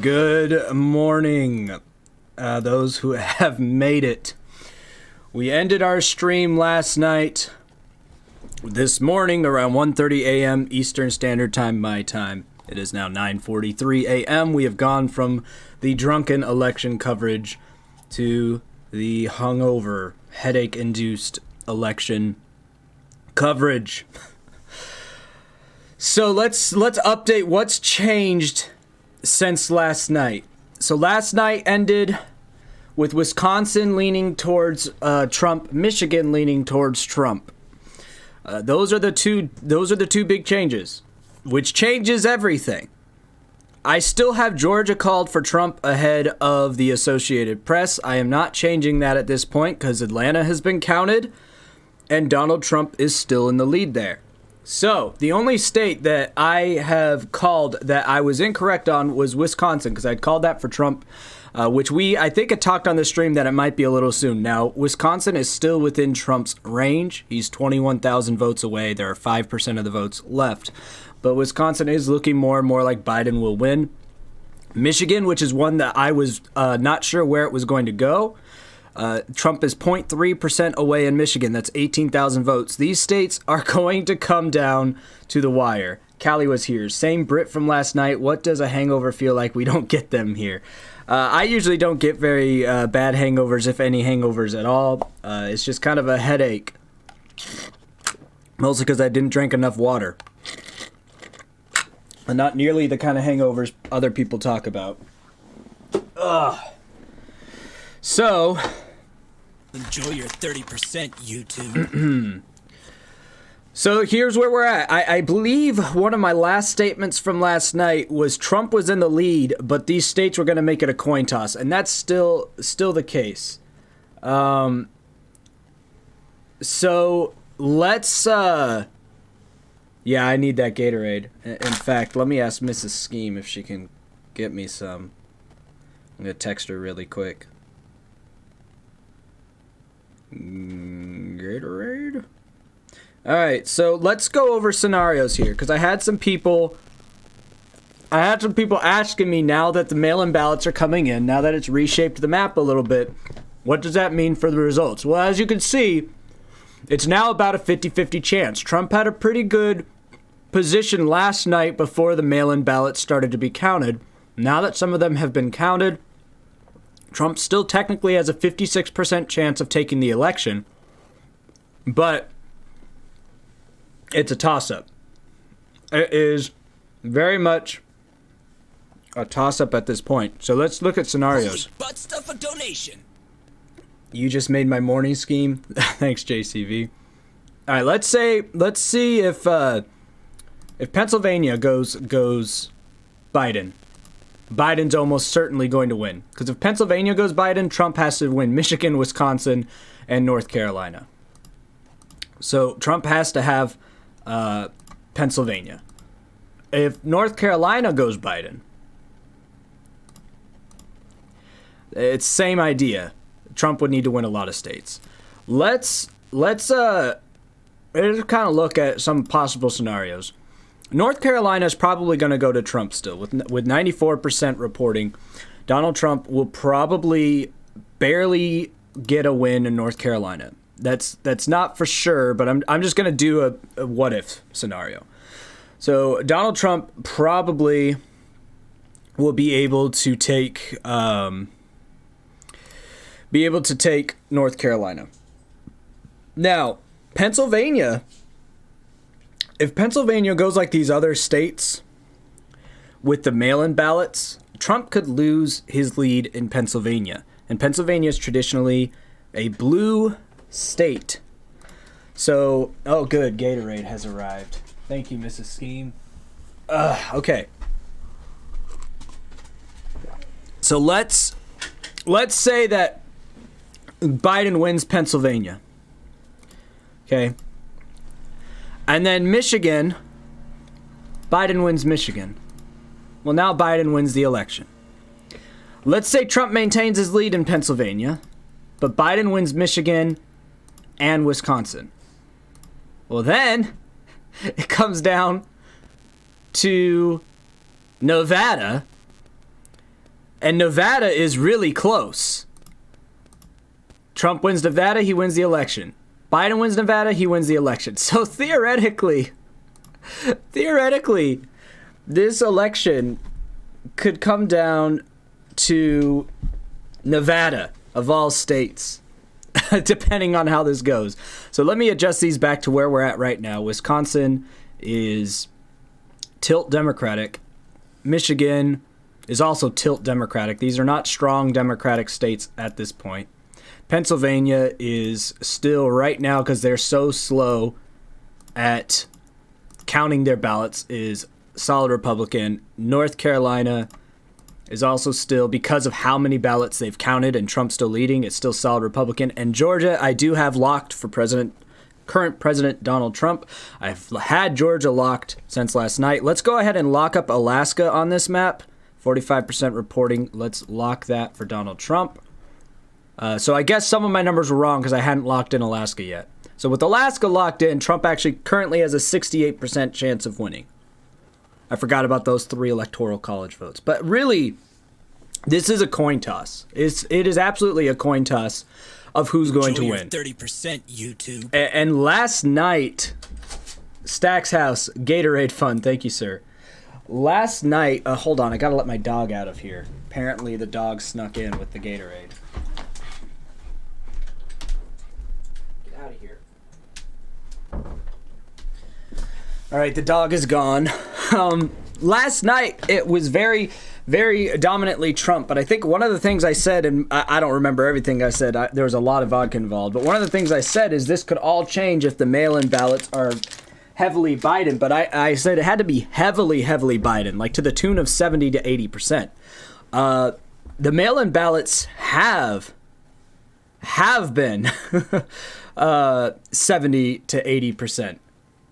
Good morning, those who have made it. We ended our stream last night. This morning, around 1:30 a.m. Eastern Standard Time, my time. It is now 9:43 a.m. We have gone from the drunken election coverage to the hungover, headache-induced election coverage. So let's update what's changed since last night. So last night ended with Wisconsin leaning towards Trump, Michigan leaning towards Trump. Those are the two big changes, which changes everything. I still have Georgia called for Trump ahead of the Associated Press. I am not changing that at this point because Atlanta has been counted and Donald Trump is still in the lead there. So, the only state that I have called that I was incorrect on was Wisconsin, because I'd called that for Trump, which I think had talked on the stream that it might be a little soon. Now, Wisconsin is still within Trump's range. He's 21,000 votes away. There are 5% of the votes left. But Wisconsin is looking more and more like Biden will win. Michigan, which is one that I was not sure where it was going to go. Trump is 0.3% away in Michigan. That's 18,000 votes. These states are going to come down to the wire. Callie was here. Same Brit from last night. What does a hangover feel like? We don't get them here. I usually don't get very bad hangovers, if any hangovers at all. It's just kind of a headache. Mostly because I didn't drink enough water. And not nearly the kind of hangovers other people talk about. Ugh. So, enjoy your 30%, YouTube. So here's where we're at. I believe one of my last statements from last night was Trump was in the lead, but these states were going to make it a coin toss, and that's still the case. So let's yeah, I need that Gatorade. In fact, let me ask Mrs. Skeem if she can get me some. I'm going to text her really quick. Gatorade. All right, so let's go over scenarios here because I had some people asking me, now that the mail-in ballots are coming in, now that it's reshaped the map a little bit, what does that mean for the results? Well, as you can see, it's now about a 50-50 chance. Trump had a pretty good position last night before the mail-in ballots started to be counted. Now that some of them have been counted, Trump still technically has a 56% chance of taking the election, but it's a toss-up. It is very much a toss-up at this point. So let's look at scenarios. Holy butt stuff a donation. You just made my morning scheme. Thanks, JCV. All right, let's see if Pennsylvania goes Biden. Biden's almost certainly going to win. Because if Pennsylvania goes Biden, Trump has to win Michigan, Wisconsin, and North Carolina. So Trump has to have Pennsylvania. If North Carolina goes Biden, it's same idea. Trump would need to win a lot of states. Let's kind of look at some possible scenarios. North Carolina is probably going to go to Trump still, with 94% reporting. Donald Trump will probably barely get a win in North Carolina. That's not for sure, but I'm just going to do a what if scenario. So Donald Trump probably will be able to take North Carolina. Now, Pennsylvania. If Pennsylvania goes like these other states with the mail-in ballots, Trump could lose his lead in Pennsylvania. And Pennsylvania is traditionally a blue state. So, oh good, Gatorade has arrived. Thank you, Mrs. Skeem. Okay. So let's say that Biden wins Pennsylvania. Okay. And then Michigan, Biden wins Michigan. Well, now Biden wins the election. Let's say Trump maintains his lead in Pennsylvania, but Biden wins Michigan and Wisconsin. Well, then it comes down to Nevada, And Nevada is really close. Trump wins Nevada, he wins the election. Biden wins Nevada, he wins the election. So theoretically, this election could come down to Nevada, of all states, depending on how this goes. So let me adjust these back to where we're at right now. Wisconsin is tilt Democratic. Michigan is also tilt Democratic. These are not strong Democratic states at this point. Pennsylvania is still right now, because they're so slow at counting their ballots, is solid Republican. North Carolina is also still, because of how many ballots they've counted and Trump's still leading, it's still solid Republican. And Georgia, I do have locked for current President Donald Trump. I've had Georgia locked since last night. Let's go ahead and lock up Alaska on this map. 45% reporting. Let's lock that for Donald Trump. So I guess some of my numbers were wrong because I hadn't locked in Alaska yet. So with Alaska locked in, Trump actually currently has a 68% chance of winning. I forgot about those 3 electoral college votes. But really, this is a coin toss. It is absolutely a coin toss of who's going to win. 30% YouTube. And last night, Stacks House, Gatorade Fund, thank you, sir. Last night, hold on, I gotta let my dog out of here. Apparently the dog snuck in with the Gatorade. Get out of here. All right, the dog is gone. Last night, it was very, very dominantly Trump, but I think one of the things I said, and I don't remember everything I said, there was a lot of vodka involved, but one of the things I said is this could all change if the mail-in ballots are heavily Biden, but I said it had to be heavily, heavily Biden, like to the tune of 70 to 80%. The mail-in ballots have been 70 to 80%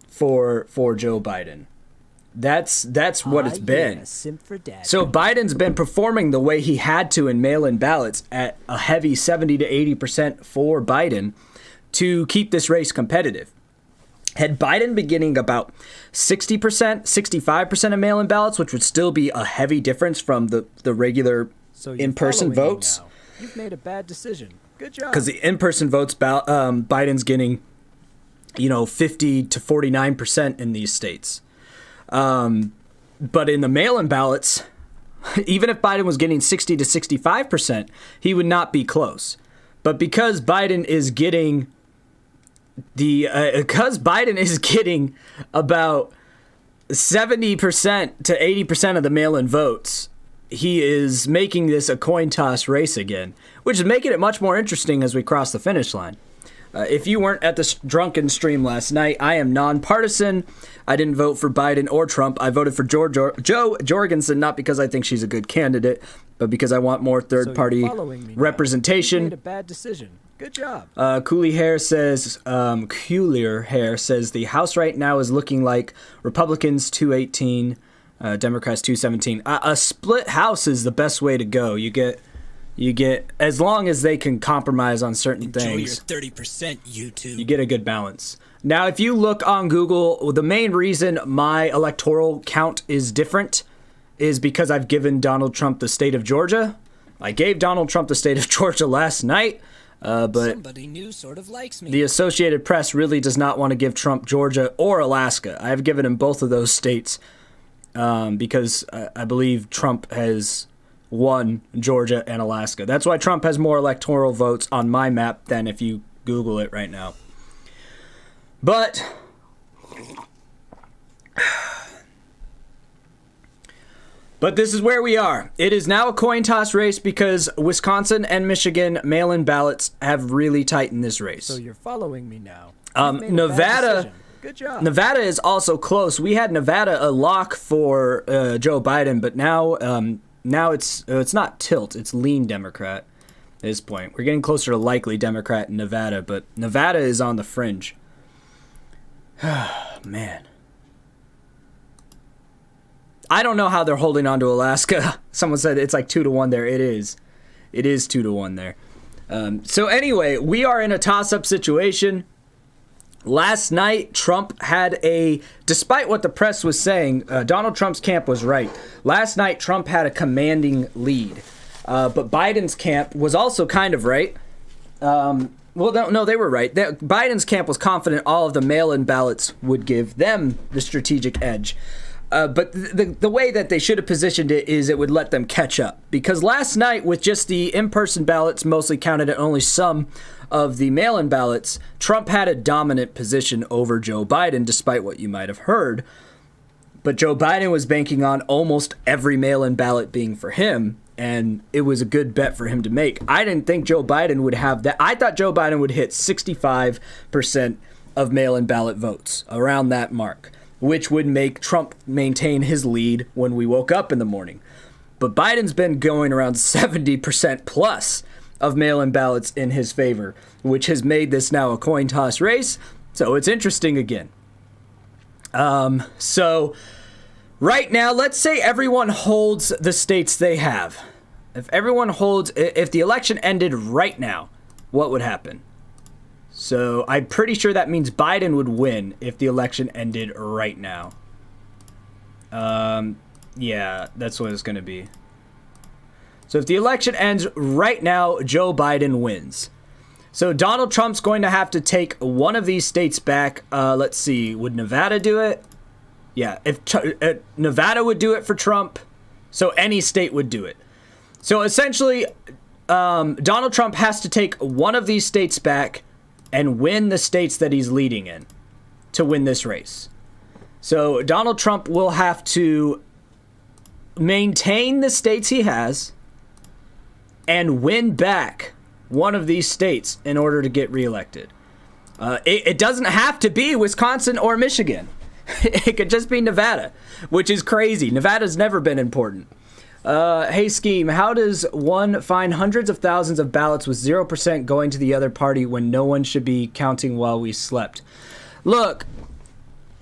for Joe Biden. That's what it's been. So Biden's been performing the way he had to in mail-in ballots at a heavy 70 to 80% for Biden to keep this race competitive. Had Biden been getting about 60%, 65% of mail-in ballots, which would still be a heavy difference from the regular in-person votes. You've made a bad decision. Good job. Because the in-person votes, Biden's getting, 50 to 49% in these states. But in the mail-in ballots, even if Biden was getting 60 to 65%, he would not be close. But because Biden is getting about 70% to 80% of the mail-in votes, he is making this a coin toss race again, which is making it much more interesting as we cross the finish line. If you weren't at the drunken stream last night, I am nonpartisan. I didn't vote for Biden or Trump. I voted for Jo Jorgensen, not because I think she's a good candidate, but because I want more third-party representation. You made a bad decision. Good job. Coolier Hair says the House right now is looking like Republicans 218, Democrats 217. A split House is the best way to go. You get as long as they can compromise on certain things. Enjoy your 30% YouTube. You get a good balance. Now, if you look on Google, the main reason my electoral count is different is because I've given Donald Trump the state of Georgia. I gave Donald Trump the state of Georgia last night. But somebody new sort of likes me. The Associated Press really does not want to give Trump Georgia or Alaska. I have given him both of those states because I believe Trump has won Georgia and Alaska. That's why Trump has more electoral votes on my map than if you Google it right now. But this is where we are. It is now a coin toss race because Wisconsin and Michigan mail-in ballots have really tightened this race. So you're following me now. Nevada. Good job. Nevada is also close. We had Nevada a lock for Joe Biden, but now it's not tilt. It's lean Democrat at this point. We're getting closer to likely Democrat in Nevada, but Nevada is on the fringe. Man. I don't know how they're holding on to Alaska. Someone said it's like 2-1 there. It is. It is 2-1 there. So anyway, we are in a toss-up situation. Last night, Trump had despite what the press was saying, Donald Trump's camp was right. Last night, Trump had a commanding lead. But Biden's camp was also kind of right. Well, no, they were right. Biden's camp was confident all of the mail-in ballots would give them the strategic edge. But the way that they should have positioned it is it would let them catch up. Because last night, with just the in-person ballots mostly counted and only some of the mail-in ballots, Trump had a dominant position over Joe Biden, despite what you might have heard. But Joe Biden was banking on almost every mail-in ballot being for him, and it was a good bet for him to make. I didn't think Joe Biden would have that. I thought Joe Biden would hit 65% of mail-in ballot votes, around that mark, which would make Trump maintain his lead when we woke up in the morning. But Biden's been going around 70% plus of mail-in ballots in his favor, which has made this now a coin toss race. So it's interesting again. So right now, let's say everyone holds the states they have. If the election ended right now, what would happen? So I'm pretty sure that means Biden would win if the election ended right now. Yeah, that's what it's going to be. So if the election ends right now, Joe Biden wins. So Donald Trump's going to have to take one of these states back. Let's see. Would Nevada do it? Yeah, if Nevada would do it for Trump, so any state would do it. So essentially, Donald Trump has to take one of these states back and win the states that he's leading in to win this race. So Donald Trump will have to maintain the states he has and win back one of these states in order to get reelected. It doesn't have to be Wisconsin or Michigan. It could just be Nevada, which is crazy. Nevada's never been important. Hey, Skeem, how does one find hundreds of thousands of ballots with 0% going to the other party when no one should be counting while we slept? Look,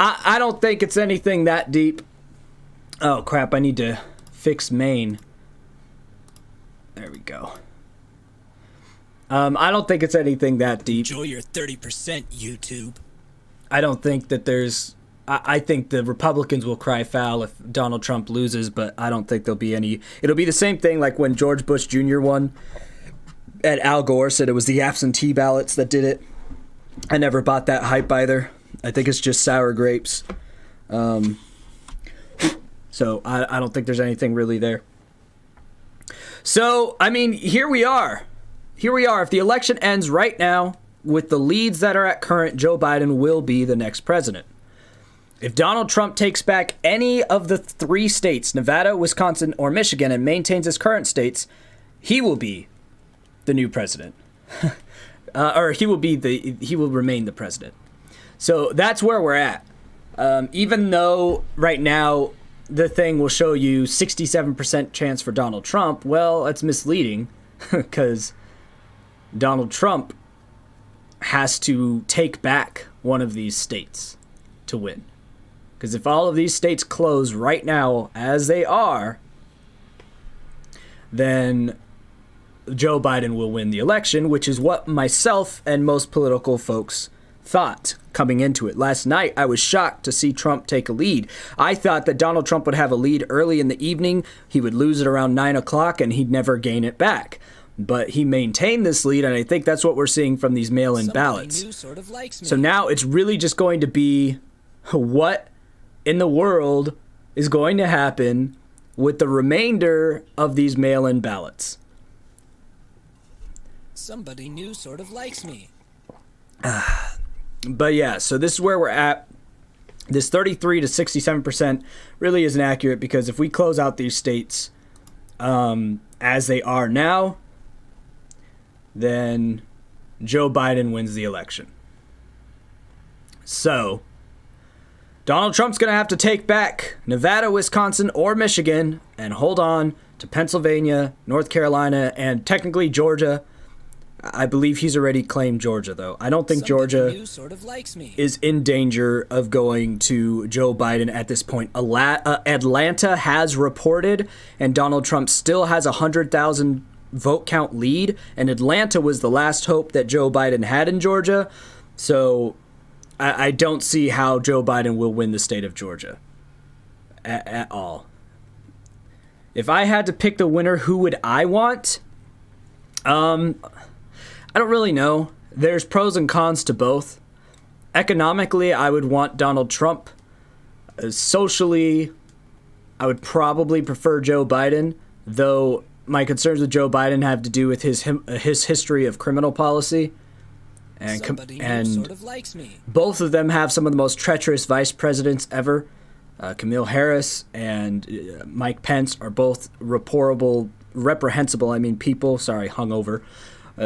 I don't think it's anything that deep. Oh, crap, I need to fix Maine. There we go. I don't think it's anything that deep. Enjoy your 30%, YouTube. I don't think that there's... I think the Republicans will cry foul if Donald Trump loses, but I don't think there'll be any... It'll be the same thing like when George Bush Jr. won, and Al Gore said it was the absentee ballots that did it. I never bought that hype either. I think it's just sour grapes. So I don't think there's anything really there. So, I mean, here we are. Here we are. If the election ends right now, with the leads that are at current, Joe Biden will be the next president. If Donald Trump takes back any of the three states, Nevada, Wisconsin, or Michigan, and maintains his current states, he will be the new president. Or he will remain the president. So that's where we're at. Even though right now the thing will show you 67% chance for Donald Trump, well, that's misleading because Donald Trump has to take back one of these states to win. Because if all of these states close right now as they are, then Joe Biden will win the election, which is what myself and most political folks thought coming into it. Last night, I was shocked to see Trump take a lead. I thought that Donald Trump would have a lead early in the evening. He would lose it around 9 o'clock and he'd never gain it back. But he maintained this lead, and I think that's what we're seeing from these mail-in ballots. Sort of likes me. So now it's really just going to be what in the world is going to happen with the remainder of these mail-in ballots. Somebody new sort of likes me. But yeah, so this is where we're at. This 33 to 67% really isn't accurate because if we close out these states as they are now, then Joe Biden wins the election. So Donald Trump's going to have to take back Nevada, Wisconsin, or Michigan and hold on to Pennsylvania, North Carolina, and technically Georgia. I believe he's already claimed Georgia, though. I don't think Georgia sort of likes me. is in danger of going to Joe Biden at this point. Atlanta has reported, and Donald Trump still has 100,000 vote count lead, and Atlanta was the last hope that Joe Biden had in Georgia. So I don't see how Joe Biden will win the state of Georgia at all. if I had to pick the winner, who would I want? I don't really know. There's pros and cons to both. Economically, I would want Donald Trump. Socially, I would probably prefer Joe Biden, though my concerns with Joe Biden have to do with his history of criminal policy. And sort of likes me. Both of them have some of the most treacherous vice presidents ever. Camille Harris and Mike Pence are both reprehensible, people. Sorry, hungover.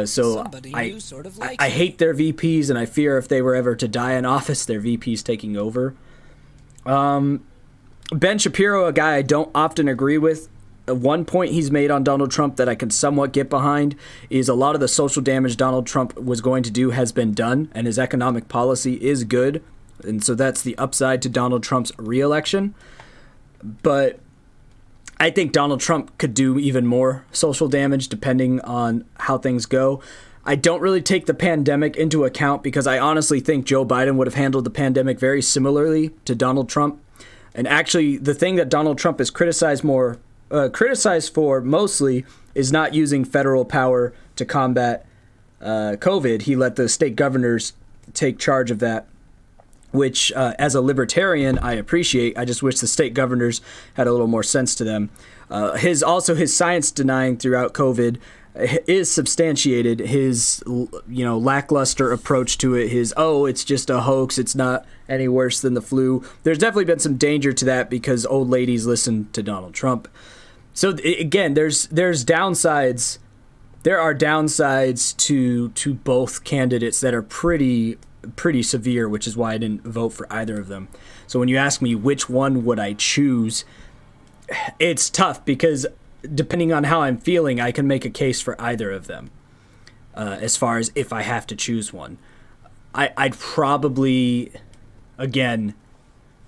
So I hate their VPs, and I fear if they were ever to die in office, their VPs taking over. Ben Shapiro, a guy I don't often agree with. One point he's made on Donald Trump that I can somewhat get behind is a lot of the social damage Donald Trump was going to do has been done, and his economic policy is good. And so that's the upside to Donald Trump's reelection. But I think Donald Trump could do even more social damage depending on how things go. I don't really take the pandemic into account because I honestly think Joe Biden would have handled the pandemic very similarly to Donald Trump. And actually, the thing that Donald Trump is criticized for mostly is not using federal power to combat COVID. He let the state governors take charge of that, which as a libertarian, I appreciate. I just wish the state governors had a little more sense to them. His science denying throughout COVID is substantiated. His lackluster approach to it, it's just a hoax, it's not any worse than the flu. There's definitely been some danger to that because old ladies listen to Donald Trump. So again, there's downsides. There are downsides to both candidates that are pretty severe, which is why I didn't vote for either of them. So when you ask me which one would I choose, it's tough because depending on how I'm feeling, I can make a case for either of them. As far as if I have to choose one, I'd probably, again,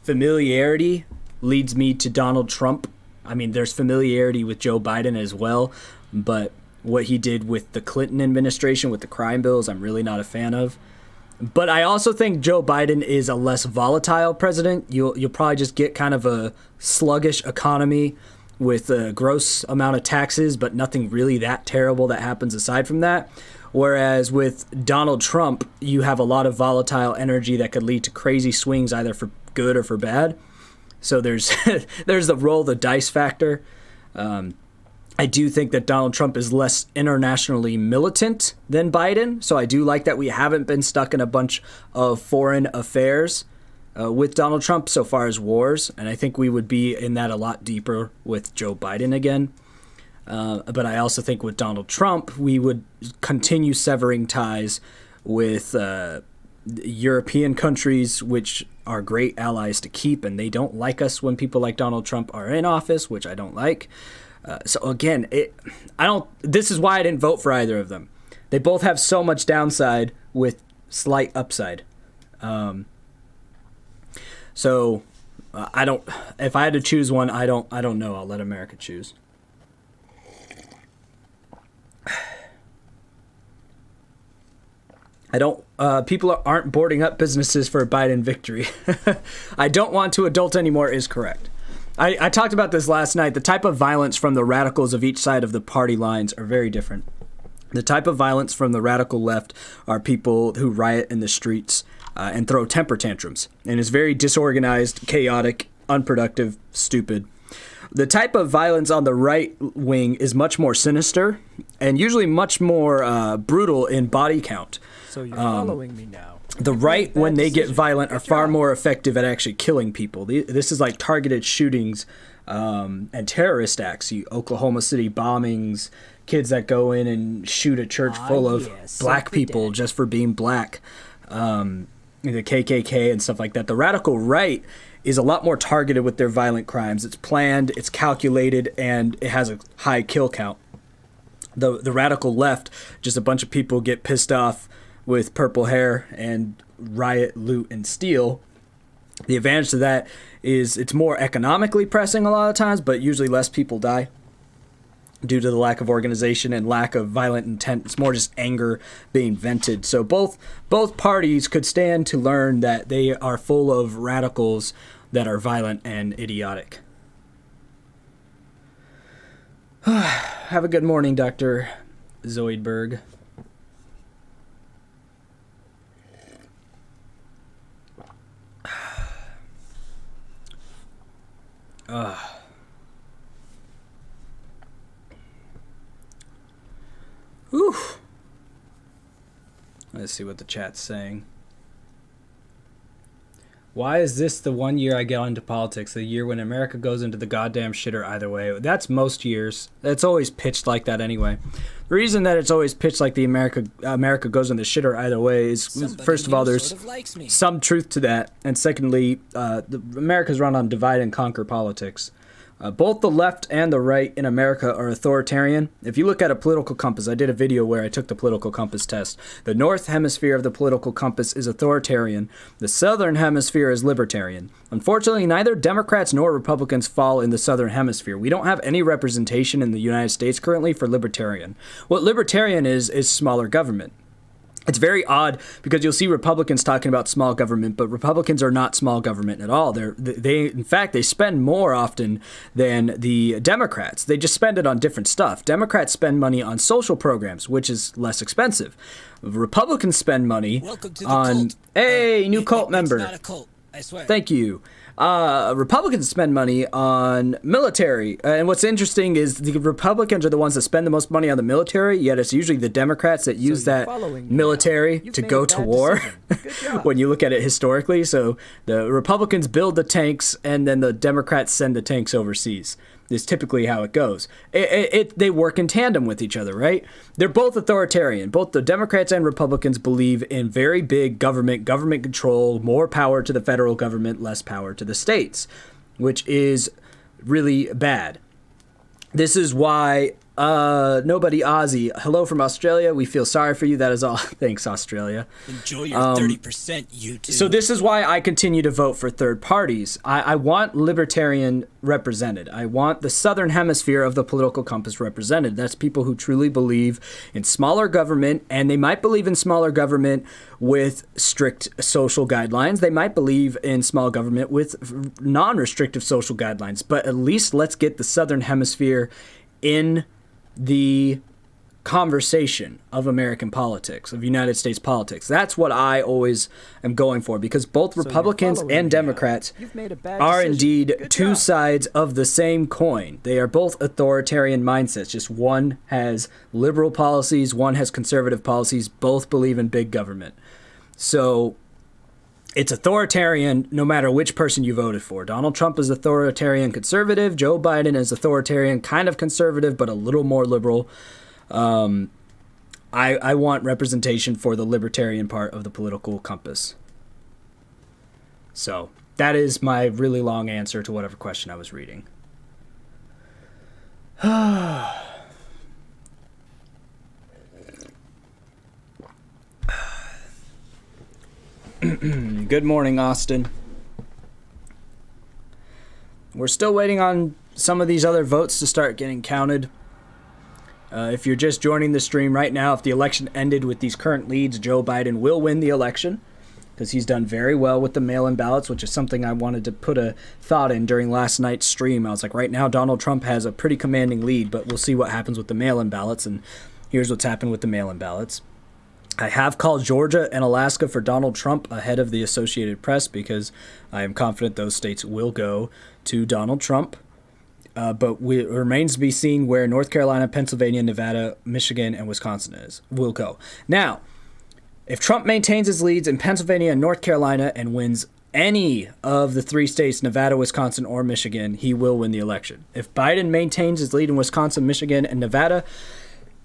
familiarity leads me to Donald Trump. I mean, there's familiarity with Joe Biden as well, but what he did with the Clinton administration with the crime bills, I'm really not a fan of. But I also think Joe Biden is a less volatile president. You'll probably just get kind of a sluggish economy with a gross amount of taxes, but nothing really that terrible that happens aside from that. Whereas with Donald Trump, you have a lot of volatile energy that could lead to crazy swings either for good or for bad. So there's the roll the dice factor. I do think that Donald Trump is less internationally militant than Biden. So I do like that we haven't been stuck in a bunch of foreign affairs with Donald Trump so far as wars. And I think we would be in that a lot deeper with Joe Biden again. But I also think with Donald Trump, we would continue severing ties with European countries, which are great allies to keep. And they don't like us when people like Donald Trump are in office, which I don't like. So again, this is why I didn't vote for either of them. They both have so much downside with slight upside. So if I had to choose one, I don't know. I'll let America choose. People aren't boarding up businesses for a Biden victory. I don't want to adult anymore is correct. I talked about this last night. The type of violence from the radicals of each side of the party lines are very different. The type of violence from the radical left are people who riot in the streets and throw temper tantrums. And it's very disorganized, chaotic, unproductive, stupid. The type of violence on the right wing is much more sinister and usually much more brutal in body count. So you're following me now. The right, when they get violent, are far more effective at actually killing people. This is like targeted shootings and terrorist acts. Oklahoma City bombings, kids that go in and shoot a church full of black people just for being black, the KKK and stuff like that. The radical right is a lot more targeted with their violent crimes. It's planned, it's calculated, and it has a high kill count. The radical left, just a bunch of people get pissed off with purple hair and riot, loot, and steal. The advantage to that is it's more economically pressing a lot of times, but usually less people die due to the lack of organization and lack of violent intent. It's more just anger being vented. So both parties could stand to learn that they are full of radicals that are violent and idiotic. Have a good morning, Dr. Zoidberg. Whew. Let's see what the chat's saying. Why is this the one year I get into politics? The year when America goes into the goddamn shitter either way. That's most years. It's always pitched like that anyway. The reason that it's always pitched like the America goes in the shitter either way is, first of all, there's some truth to that. And secondly, America's run on divide and conquer politics. Both the left and the right in America are authoritarian. If you look at a political compass, I did a video where I took the political compass test. The north hemisphere of the political compass is authoritarian. The southern hemisphere is libertarian. Unfortunately, neither Democrats nor Republicans fall in the southern hemisphere. We don't have any representation in the United States currently for libertarian. What libertarian is smaller government. It's very odd because you'll see Republicans talking about small government, but Republicans are not small government at all. In fact, they spend more often than the Democrats. They just spend it on different stuff. Democrats spend money on social programs, which is less expensive. Republicans spend money on... Cult. Hey, new cult member. It's not a cult, I swear. Thank you. Republicans spend money on military. And what's interesting is the Republicans are the ones that spend the most money on the military, yet it's usually the Democrats that use that military to go to war when you look at it historically. So the Republicans build the tanks and then the Democrats send the tanks overseas. Is typically how it goes. They work in tandem with each other, right? They're both authoritarian. Both the Democrats and Republicans believe in very big government control, more power to the federal government, less power to the states, which is really bad. This is why nobody Aussie. Hello from Australia. We feel sorry for you. That is all. Thanks, Australia. Enjoy your 30%, YouTube. So this is why I continue to vote for third parties. I want libertarian represented. I want the southern hemisphere of the political compass represented. That's people who truly believe in smaller government, and they might believe in smaller government with strict social guidelines. They might believe in small government with non-restrictive social guidelines. But at least let's get the southern hemisphere in the conversation of American politics, of United States politics. That's what I always am going for, because both Republicans and Democrats are indeed two sides of the same coin. They are both authoritarian mindsets. Just one has liberal policies, one has conservative policies. Both believe in big government. So it's authoritarian no matter which person you voted for. Donald Trump is authoritarian conservative. Joe Biden is authoritarian kind of conservative, but a little more liberal. I want representation for the libertarian part of the political compass. So that is my really long answer to whatever question I was reading. Good morning, Austin. We're still waiting on some of these other votes to start getting counted. If you're just joining the stream right now, if the election ended with these current leads, Joe Biden will win the election because he's done very well with the mail-in ballots, which is something I wanted to put a thought in during last night's stream. I was like, right now, Donald Trump has a pretty commanding lead, but we'll see what happens with the mail-in ballots, and here's what's happened with the mail-in ballots. I have called Georgia and Alaska for Donald Trump ahead of the Associated Press because I am confident those states will go to Donald Trump. But it remains to be seen where North Carolina, Pennsylvania, Nevada, Michigan, and Wisconsin will go. Now, if Trump maintains his leads in Pennsylvania and North Carolina and wins any of the three states, Nevada, Wisconsin, or Michigan, he will win the election. If Biden maintains his lead in Wisconsin, Michigan, and Nevada,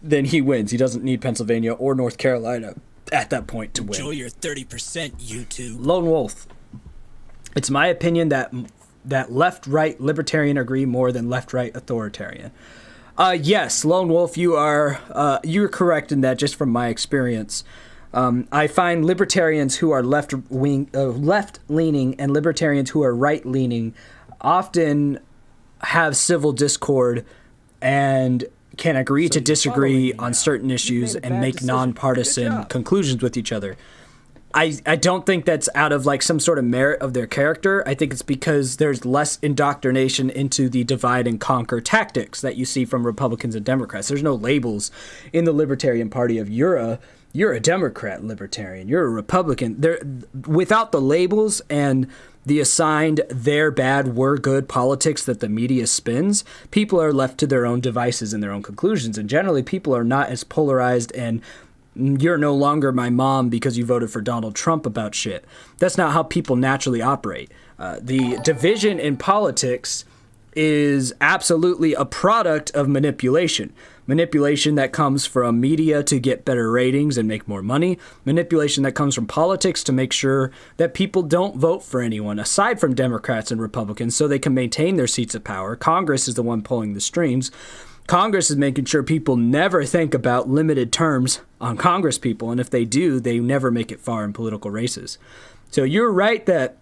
then he wins. He doesn't need Pennsylvania or North Carolina at that point to win. Enjoy your 30%, YouTube. Lone Wolf. It's my opinion that left-right libertarian agree more than left-right authoritarian. Yes, Lone Wolf, you're correct in that. Just from my experience, I find libertarians who are left-leaning and libertarians who are right-leaning often have civil discord and can agree to disagree on certain issues and make nonpartisan conclusions with each other. I don't think that's out of like some sort of merit of their character. I think it's because there's less indoctrination into the divide and conquer tactics that you see from Republicans and Democrats. There's no labels in the Libertarian Party of you're a Democrat libertarian, you're a Republican. There, without the labels and the assigned they're bad, we're good politics that the media spins, people are left to their own devices and their own conclusions. And generally, people are not as polarized and you're no longer my mom because you voted for Donald Trump about shit. That's not how people naturally operate. The division in politics is absolutely a product of manipulation. Manipulation that comes from media to get better ratings and make more money. Manipulation that comes from politics to make sure that people don't vote for anyone aside from Democrats and Republicans so they can maintain their seats of power. Congress is the one pulling the strings. Congress is making sure people never think about limited terms on Congress people, and if they do, they never make it far in political races. So you're right that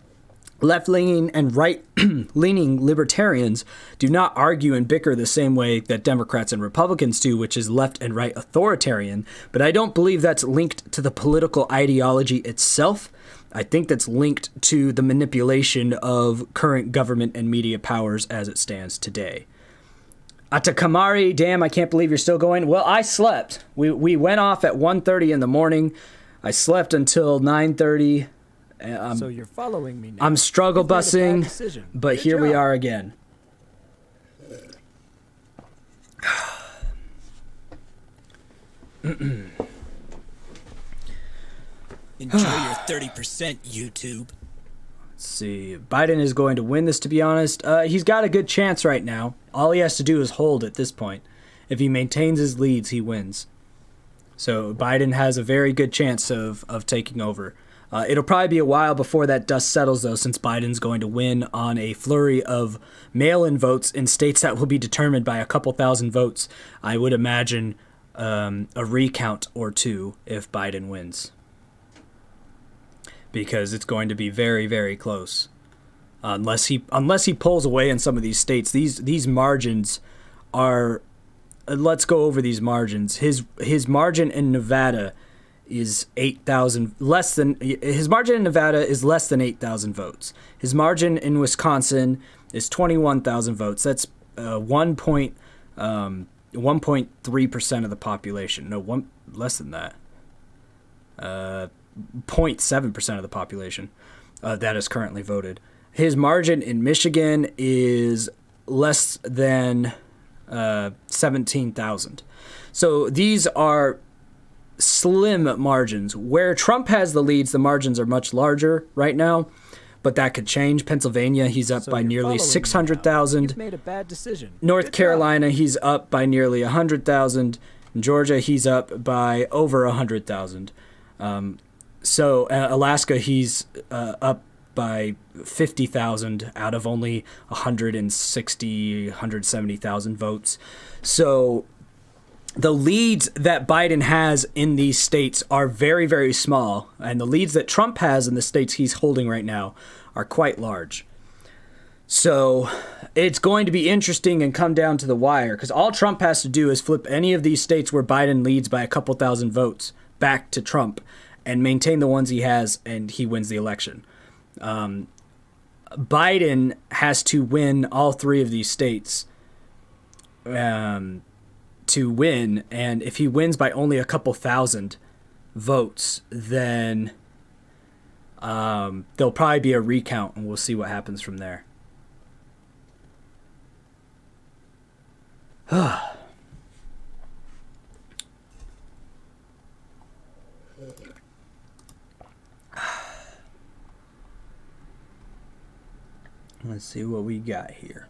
left-leaning and right-leaning libertarians do not argue and bicker the same way that Democrats and Republicans do, which is left and right authoritarian. But I don't believe that's linked to the political ideology itself. I think that's linked to the manipulation of current government and media powers as it stands today. Atakamari, damn, I can't believe you're still going. Well, I slept. We went off at 1:30 in the morning. I slept until 9:30. So you're following me now. I'm struggle You've made a bad busing, decision. but Good here we job. are again. Enjoy your 30%, YouTube. Let's see. Biden is going to win this, to be honest. He's got a good chance right now. All he has to do is hold at this point. If he maintains his leads, he wins. So Biden has a very good chance of taking over. It'll probably be a while before that dust settles, though, since Biden's going to win on a flurry of mail-in votes in states that will be determined by a couple thousand votes. I would imagine a recount or two if Biden wins, because it's going to be very, very close. Unless he pulls away in some of these states, these margins are. Let's go over these margins. His margin in Nevada is 8,000 less than his margin in Nevada is less than 8,000 votes. His margin in Wisconsin is 21,000 votes. That's 1.3% of the population. No, less than that. 0.7% of the population that is currently voted. His margin in Michigan is less than 17,000. So these are slim margins. Where Trump has the leads, the margins are much larger right now, but that could change. Pennsylvania, he's up by nearly 600,000. You've made a bad decision. North Good Carolina, he's up by nearly 100,000. In Georgia, he's up by over 100,000. So Alaska, he's up by 50,000 out of only 170,000 votes. So the leads that Biden has in these states are very, very small, and the leads that Trump has in the states he's holding right now are quite large. So it's going to be interesting and come down to the wire, because all Trump has to do is flip any of these states where Biden leads by a couple thousand votes back to Trump and maintain the ones he has, and he wins the election. Biden has to win all three of these states to win, and if he wins by only a couple thousand votes, then there'll probably be a recount, and we'll see what happens from there. Let's see what we got here.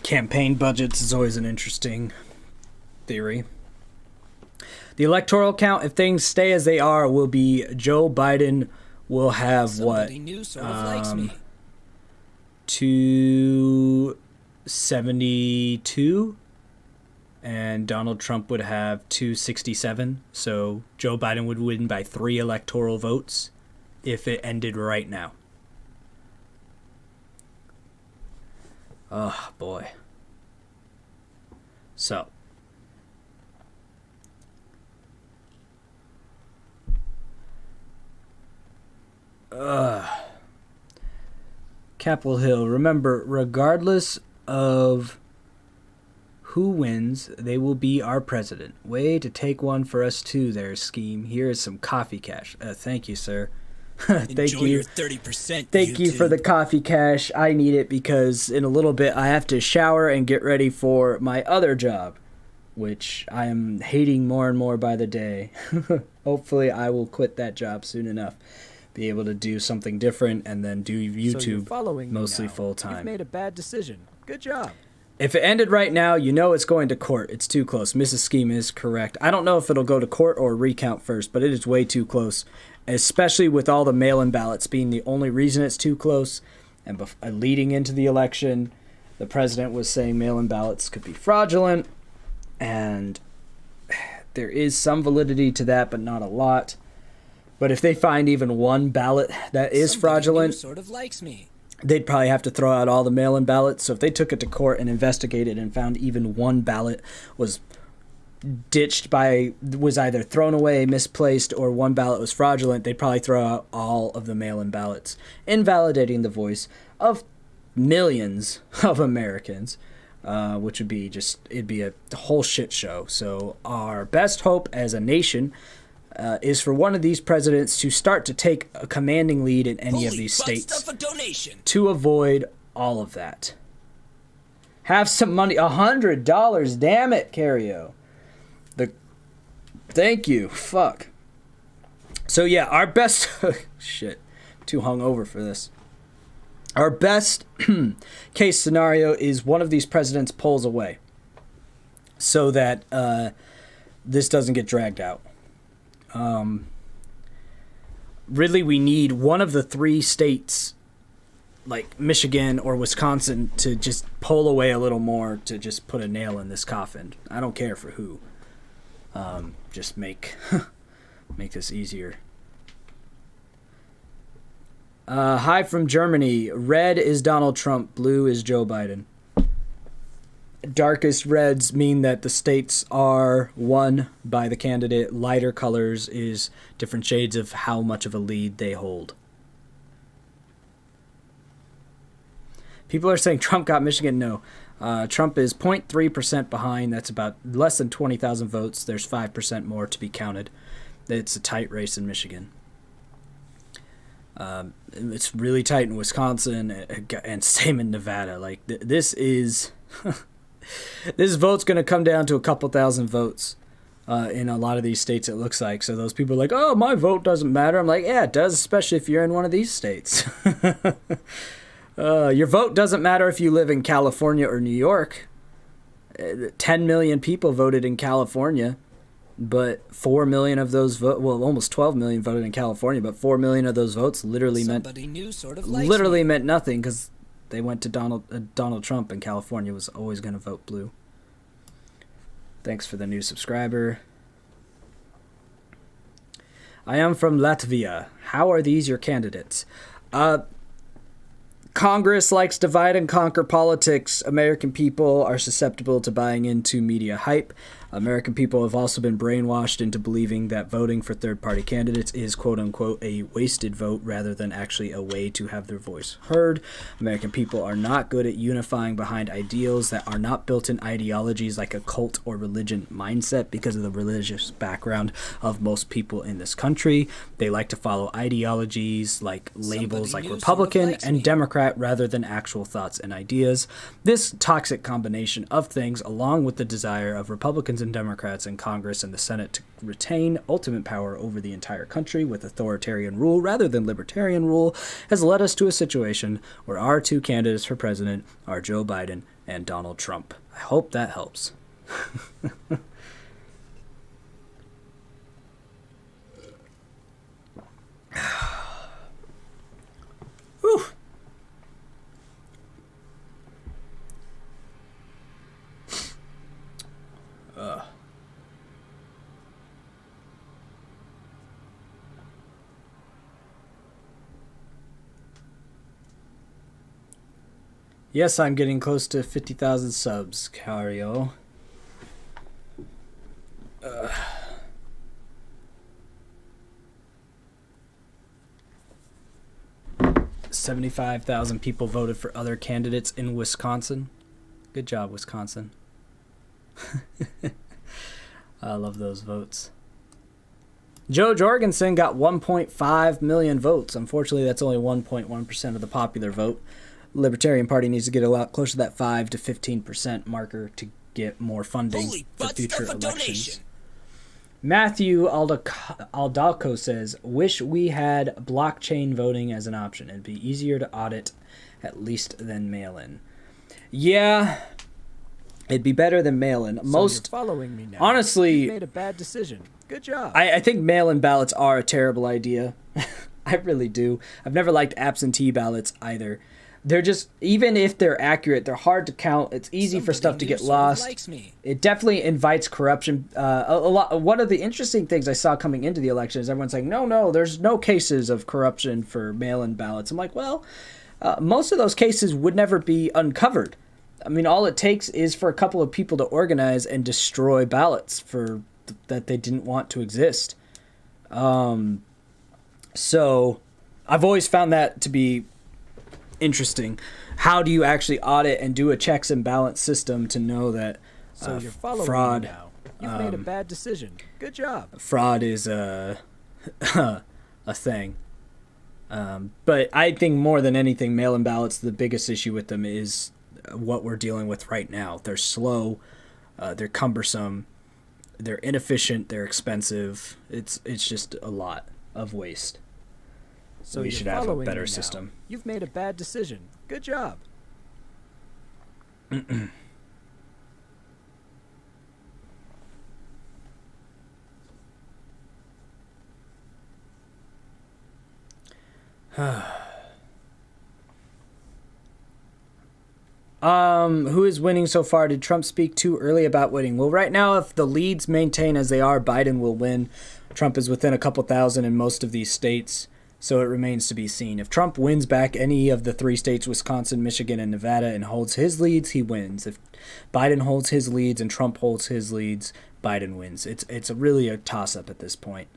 Campaign budgets is always an interesting theory. The electoral count, if things stay as they are, will be Joe Biden will have Somebody new sort of likes me. 272, and Donald Trump would have 267. So Joe Biden would win by 3 electoral votes if it ended right now. Oh, boy. So. Capitol Hill, remember, regardless of who wins, they will be our president. Way to take one for us too there, Skeem. Here is some coffee cash. Thank you, sir. Thank Enjoy you. your 30%. Thank you for YouTube. the coffee cash. I need it because in a little bit I have to shower and get ready for my other job, which I am hating more and more by the day. Hopefully I will quit that job soon enough. Be able to do something different and then do So you're YouTube following me mostly now. full You've time. made a bad decision. Good job. If it ended right now, you know it's going to court. It's too close. Mrs. Skeem is correct. I don't know if it'll go to court or recount first, but it is way too close, especially with all the mail-in ballots being the only reason it's too close. And leading into the election, the president was saying mail-in ballots could be fraudulent, and there is some validity to that, but not a lot. But if they find even one ballot that is Somebody fraudulent, new sort of likes me. they'd probably have to throw out all the mail-in ballots. So if they took it to court and investigated and found even one ballot was was either thrown away, misplaced, or one ballot was fraudulent, they'd probably throw out all of the mail-in ballots, invalidating the voice of millions of Americans, which would be it'd be a whole shit show. So our best hope as a nation is for one of these presidents to start to take a commanding lead in any of Holy these butt states stuff a donation. to avoid all of that. Have some money. $100. Damn it, Cario. Thank you. Fuck. So yeah, our best... Shit. Too hungover for this. Our best case scenario is one of these presidents pulls away so that this doesn't get dragged out. Really, we need one of the three states, like Michigan or Wisconsin, to just pull away a little more to just put a nail in this coffin. I don't care for who. Just make this easier. Hi from Germany. Red is Donald Trump. Blue is Joe Biden. Darkest reds mean that the states are won by the candidate. Lighter colors is different shades of how much of a lead they hold. People are saying Trump got Michigan. No. Trump is 0.3% behind. That's about less than 20,000 votes. There's 5% more to be counted. It's a tight race in Michigan. It's really tight in Wisconsin and same in Nevada. Like this is this vote's going to come down to a couple thousand votes in a lot of these states, it looks like. So those people are like, oh, my vote doesn't matter. I'm like, yeah, it does, especially if you're in one of these states. Your vote doesn't matter if you live in California or New York. 10 million people voted in California, but 4 million of those almost 12 million voted in California, but 4 million of those votes literally meant nothing because they went to Donald Trump, and California was always going to vote blue. Thanks for the new subscriber. I am from Latvia. How are these your candidates? Congress likes divide and conquer politics. American people are susceptible to buying into media hype. American people have also been brainwashed into believing that voting for third-party candidates is quote-unquote a wasted vote rather than actually a way to have their voice heard. American people are not good at unifying behind ideals that are not built in ideologies like a cult or religion mindset because of the religious background of most people in this country. They like to follow ideologies like labels like Republican and Democrat rather than actual thoughts and ideas. This toxic combination of things, along with the desire of Republicans and Democrats in Congress and the Senate to retain ultimate power over the entire country with authoritarian rule rather than libertarian rule, has led us to a situation where our two candidates for president are Joe Biden and Donald Trump. I hope that helps. Whew. Yes, I'm getting close to 50,000 subs, Cario. 75,000 people voted for other candidates in Wisconsin. Good job, Wisconsin. I love those votes. Joe Jorgensen got 1.5 million votes. Unfortunately, that's only 1.1% of the popular vote. The Libertarian Party needs to get a lot closer to that 5 to 15% marker to get more funding for future elections. Matthew Aldalco says, wish we had blockchain voting as an option. It'd be easier to audit, at least than mail-in. Yeah, it'd be better than mail-in. You're following me now. Honestly, you made a bad decision. Good job. I think mail-in ballots are a terrible idea. I really do. I've never liked absentee ballots either. They're just, even if they're accurate, they're hard to count. It's easy for stuff to get lost. It definitely invites corruption. A lot. One of the interesting things I saw coming into the election is everyone's like, no, there's no cases of corruption for mail-in ballots. I'm like, well, most of those cases would never be uncovered. I mean, all it takes is for a couple of people to organize and destroy ballots that they didn't want to exist. So I've always found that to be interesting. How do you actually audit and do a checks and balance system to know that you're following fraud? me now. You've made a bad decision. Good job. Fraud is a thing. But I think more than anything, mail-in ballots, the biggest issue with them is what we're dealing with right now. They're slow, they're cumbersome, they're inefficient, they're expensive. It's just a lot of waste. So we should have a better system. You've made a bad decision. Good job. Who is winning so far? Did Trump speak too early about winning? Well, right now, if the leads maintain as they are, Biden will win. Trump is within a couple thousand in most of these states, so it remains to be seen. If Trump wins back any of the 3 states, Wisconsin, Michigan, and Nevada, and holds his leads, he wins. If Biden holds his leads and Trump holds his leads, Biden wins. It's really a toss-up at this point.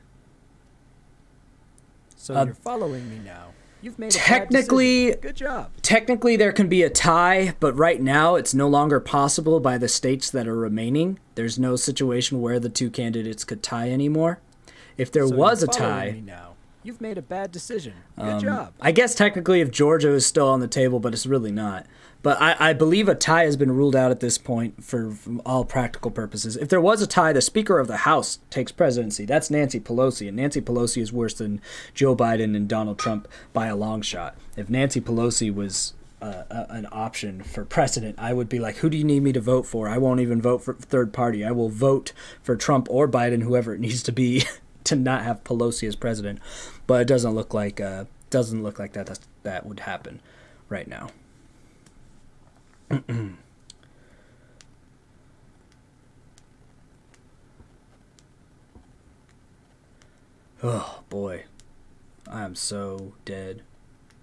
So you're following me now. You've made a technically, bad decision. Good job. Technically, there can be a tie, but right now it's no longer possible by the states that are remaining. There's no situation where the 2 candidates could tie anymore. If there was a tie, you've made a bad decision. Good job. I guess technically if Georgia is still on the table, but it's really not. But I believe a tie has been ruled out at this point for all practical purposes. If there was a tie, the Speaker of the House takes presidency. That's Nancy Pelosi, and Nancy Pelosi is worse than Joe Biden and Donald Trump by a long shot. If Nancy Pelosi was an option for president, I would be like, who do you need me to vote for? I won't even vote for third party. I will vote for Trump or Biden, whoever it needs to be, to not have Pelosi as president. But it doesn't look like that would happen right now. Oh boy, I am so dead.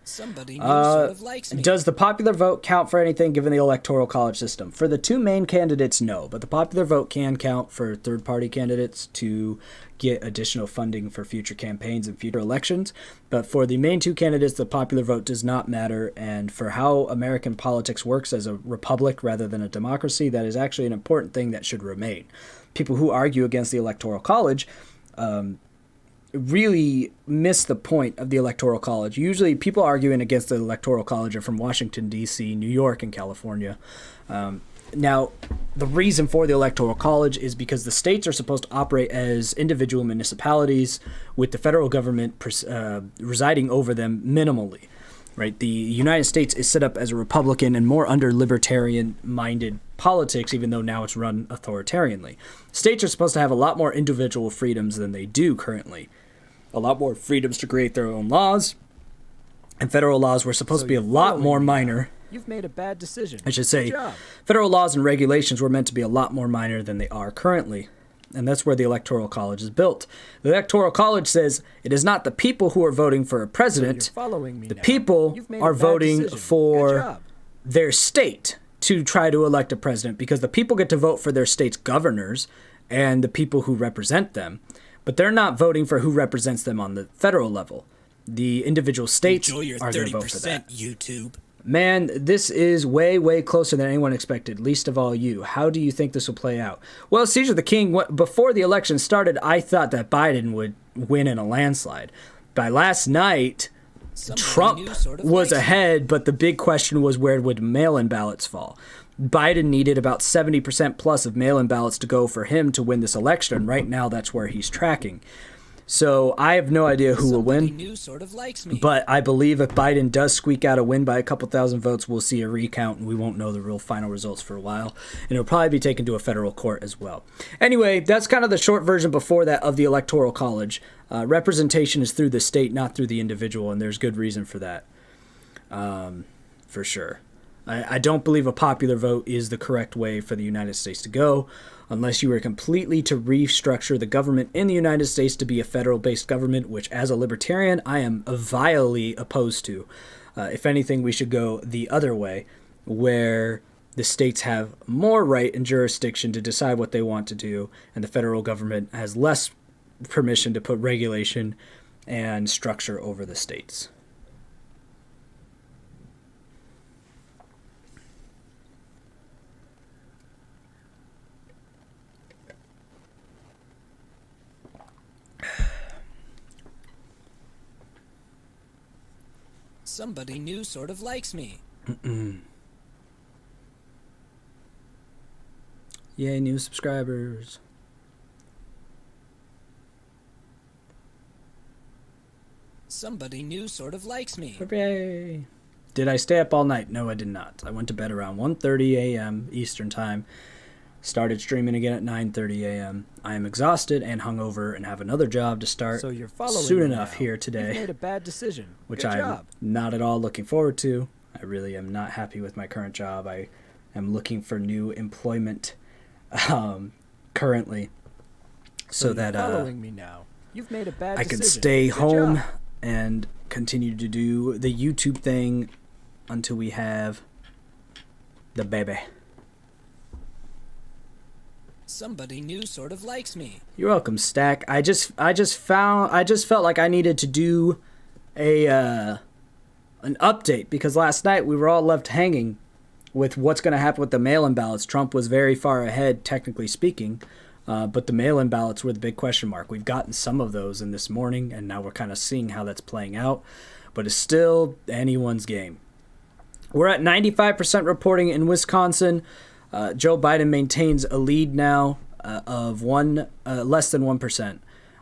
Somebody new sort of likes me. Does the popular vote count for anything given the electoral college system? For the 2 main candidates, no, but the popular vote can count for third-party candidates to get additional funding for future campaigns and future elections. But for the main 2 candidates, the popular vote does not matter, and for how American politics works as a republic rather than a democracy, that is actually an important thing that should remain. People who argue against the electoral college really miss the point of the Electoral College. Usually people arguing against the Electoral College are from Washington, D.C., New York, and California. Now, the reason for the Electoral College is because the states are supposed to operate as individual municipalities with the federal government residing over them minimally. Right? The United States is set up as a Republican and more under libertarian-minded politics, even though now it's run authoritarianly. States are supposed to have a lot more individual freedoms than they do currently. A lot more freedoms to create their own laws, and federal laws were supposed to be a lot more minor. You've made a bad decision. I should say, federal laws and regulations were meant to be a lot more minor than they are currently. And that's where the Electoral College is built. The Electoral College says it is not the people who are voting for a president. So you're following me the now. people are voting for their state to try to elect a president, because the people get to vote for their state's governors and the people who represent them, but they're not voting for who represents them on the federal level. The individual states Enjoy your are going to vote for that. 30% YouTube. Man, this is way, way closer than anyone expected, least of all you. How do you think this will play out? Well, Caesar the King, before the election started, I thought that Biden would win in a landslide. By last night, Trump was ahead, but the big question was, where would mail-in ballots fall? Biden needed about 70% plus of mail-in ballots to go for him to win this election, and right now that's where he's tracking. So I have no idea who will win, but I believe if Biden does squeak out a win by a couple thousand votes, we'll see a recount, and we won't know the real final results for a while, and it'll probably be taken to a federal court as well. Anyway, that's kind of the short version before that of the Electoral College. Representation is through the state, not through the individual, and there's good reason for that, for sure. I don't believe a popular vote is the correct way for the United States to go, unless you were completely to restructure the government in the United States to be a federal-based government, which as a libertarian, I am vilely opposed to. If anything, we should go the other way, where the states have more right and jurisdiction to decide what they want to do, and the federal government has less permission to put regulation and structure over the states. Somebody new sort of likes me. Yay, new subscribers. Somebody new sort of likes me. Hooray. Did I stay up all night? No, I did not. I went to bed around 1:30 a.m. Eastern Time. Started streaming again at 9:30 a.m. I am exhausted and hungover and have another job to start So you're following soon me enough now. here today. You've made a bad decision. Which Good I'm job. not at all looking forward to. I really am not happy with my current job. I am looking for new employment currently, so you're that following me now. You've made a bad I decision. can stay Good home job. and continue to do the YouTube thing until we have the baby. Somebody new sort of likes me. You're welcome, Stack. I just felt like I needed to do an update, because last night we were all left hanging with what's going to happen with the mail-in ballots. Trump was very far ahead, technically speaking, but the mail-in ballots were the big question mark. We've gotten some of those in this morning, and now we're kind of seeing how that's playing out, but it's still anyone's game. We're at 95% reporting in Wisconsin. Joe Biden maintains a lead now of less than 1%.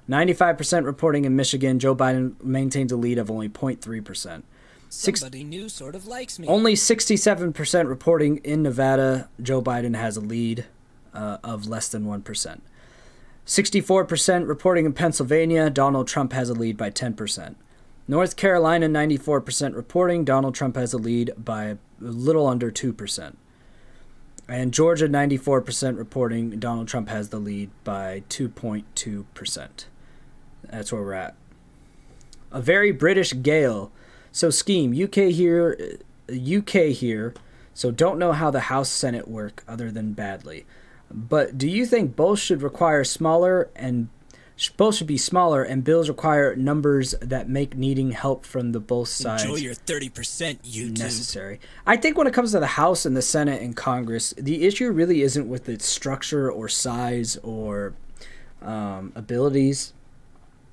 95% reporting in Michigan. Joe Biden maintains a lead of only 0.3%. Somebody new sort of likes me. Only 67% reporting in Nevada. Joe Biden has a lead of less than 1%. 64% reporting in Pennsylvania. Donald Trump has a lead by 10%. North Carolina, 94% reporting. Donald Trump has a lead by a little under 2%. And Georgia, 94% reporting. Donald Trump has the lead by 2.2%. That's where we're at. A very British gale. So Skeem, UK here. So don't know how the House Senate work other than badly. But do you think both should be smaller and bills require numbers that make needing help from the both sides Enjoy your 30% YouTube. necessary? I think when it comes to the House and the Senate and Congress, the issue really isn't with its structure or size or abilities.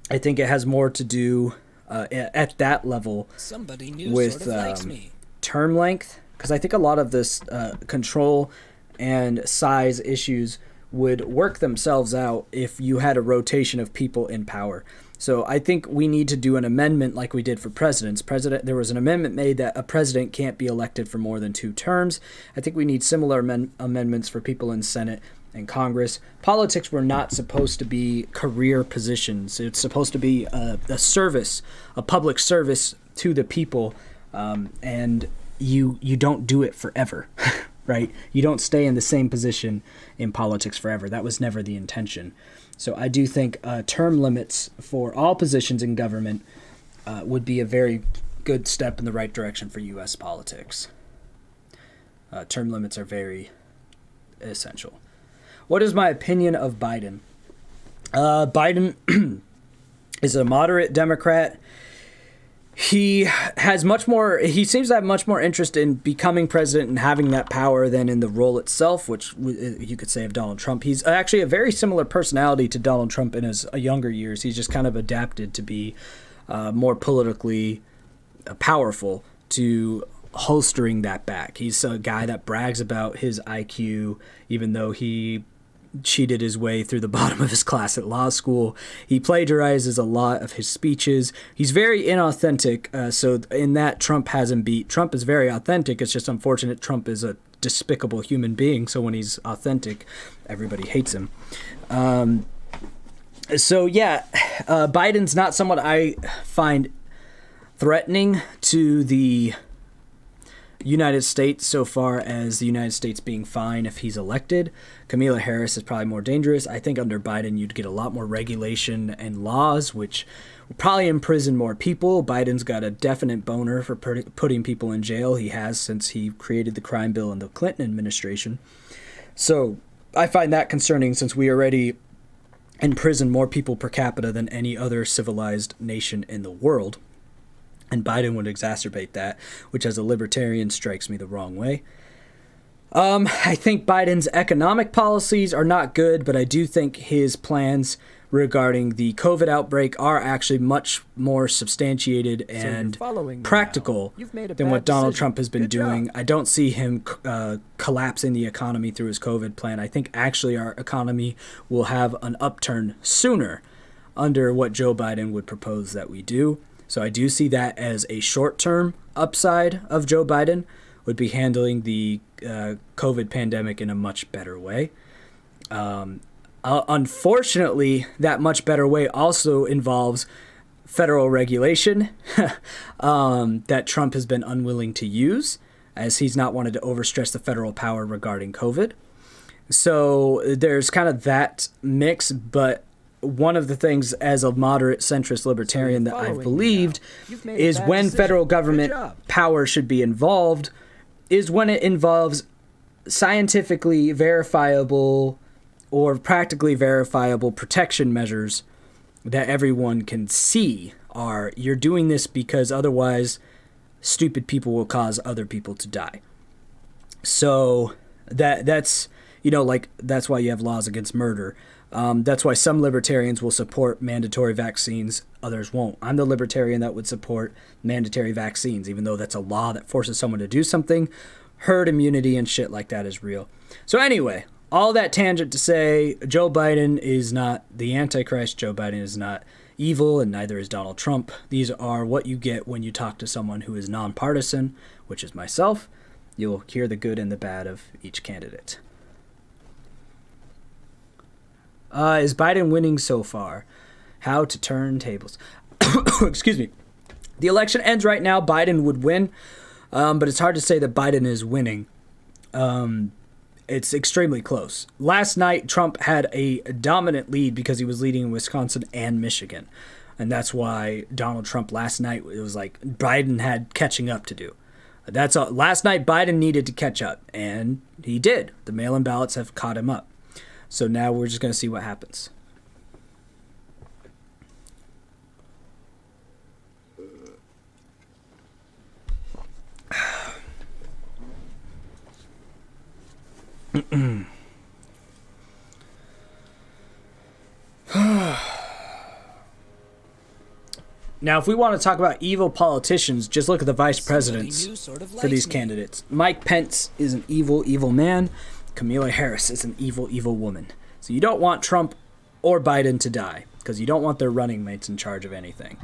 I think it has more to do at that level Somebody new with sort of likes me. term length, because I think a lot of this control and size issues would work themselves out if you had a rotation of people in power. So I think we need to do an amendment like we did for presidents. There was an amendment made that a president can't be elected for more than 2 terms. I think we need similar amendments for people in Senate and Congress. Politics were not supposed to be career positions. It's supposed to be a service, a public service to the people, and you don't do it forever. Right? You don't stay in the same position in politics forever. That was never the intention. So I do think term limits for all positions in government would be a very good step in the right direction for U.S. politics. Term limits are very essential. What is my opinion of Biden? Biden is a moderate Democrat. He seems to have much more interest in becoming president and having that power than in the role itself, which you could say of Donald Trump. He's actually a very similar personality to Donald Trump in his younger years. He's just kind of adapted to be more politically powerful, to holstering that back. He's a guy that brags about his IQ, even though he cheated his way through the bottom of his class at law school. He plagiarizes a lot of his speeches. He's very inauthentic, so in that Trump has him beat. Trump is very authentic. It's just unfortunate Trump is a despicable human being, so when he's authentic, everybody hates him. Biden's not someone I find threatening to the United States so far as the United States being fine if he's elected. Kamala Harris is probably more dangerous. I think under Biden you'd get a lot more regulation and laws, which will probably imprison more people. Biden's got a definite boner for putting people in jail. He has since he created the crime bill in the Clinton administration. So I find that concerning, since we already imprison more people per capita than any other civilized nation in the world. And Biden would exacerbate that, which as a libertarian strikes me the wrong way. I think Biden's economic policies are not good, but I do think his plans regarding the COVID outbreak are actually much more substantiated and practical than what Donald Trump has been doing. I don't see him collapsing the economy through his COVID plan. I think actually our economy will have an upturn sooner under what Joe Biden would propose that we do. So I do see that as a short-term upside of Joe Biden, would be handling the COVID pandemic in a much better way. Unfortunately, that much better way also involves federal regulation that Trump has been unwilling to use, as he's not wanted to overstress the federal power regarding COVID. So there's kind of that mix, but one of the things as a moderate centrist libertarian that I've believed is when federal government power should be involved is when it involves scientifically verifiable or practically verifiable protection measures that everyone can see are, you're doing this because otherwise stupid people will cause other people to die. So that's, that's why you have laws against murder. That's why some libertarians will support mandatory vaccines, others won't. I'm the libertarian that would support mandatory vaccines, even though that's a law that forces someone to do something. Herd immunity and shit like that is real. So anyway, all that tangent to say, Joe Biden is not the Antichrist. Joe Biden is not evil, and neither is Donald Trump. These are what you get when you talk to someone who is nonpartisan, which is myself. You'll hear the good and the bad of each candidate. Is Biden winning so far? How to turn tables. Excuse me. The election ends right now. Biden would win, but it's hard to say that Biden is winning. It's extremely close. Last night, Trump had a dominant lead because he was leading in Wisconsin and Michigan. And that's why Donald Trump last night, it was like Biden had catching up to do. That's all. Last night, Biden needed to catch up, and he did. The mail-in ballots have caught him up. So now we're just going to see what happens. Now, if we want to talk about evil politicians, just look at the vice presidents for these candidates. Mike Pence is an evil, evil man. Kamala Harris is an evil, evil woman. So you don't want Trump or Biden to die, because you don't want their running mates in charge of anything.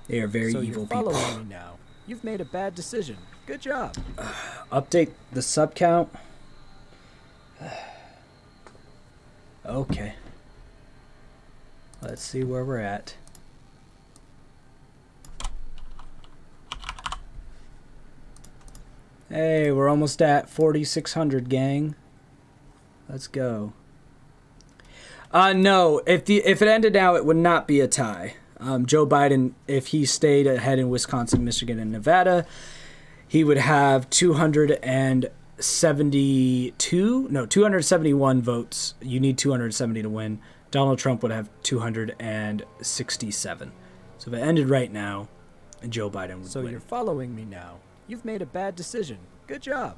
They are very evil people. So you're following me now. You've made a bad decision. Good job. Update the sub count. Okay. Let's see where we're at. Hey, we're almost at 4,600, gang. Let's go. No, if it ended now, it would not be a tie. Joe Biden, if he stayed ahead in Wisconsin, Michigan, and Nevada, he would have 200 and 271 votes. You need 270 to win. Donald Trump would have 267. So if it ended right now, Joe Biden would So win. you're following me now. You've made a bad decision. Good job.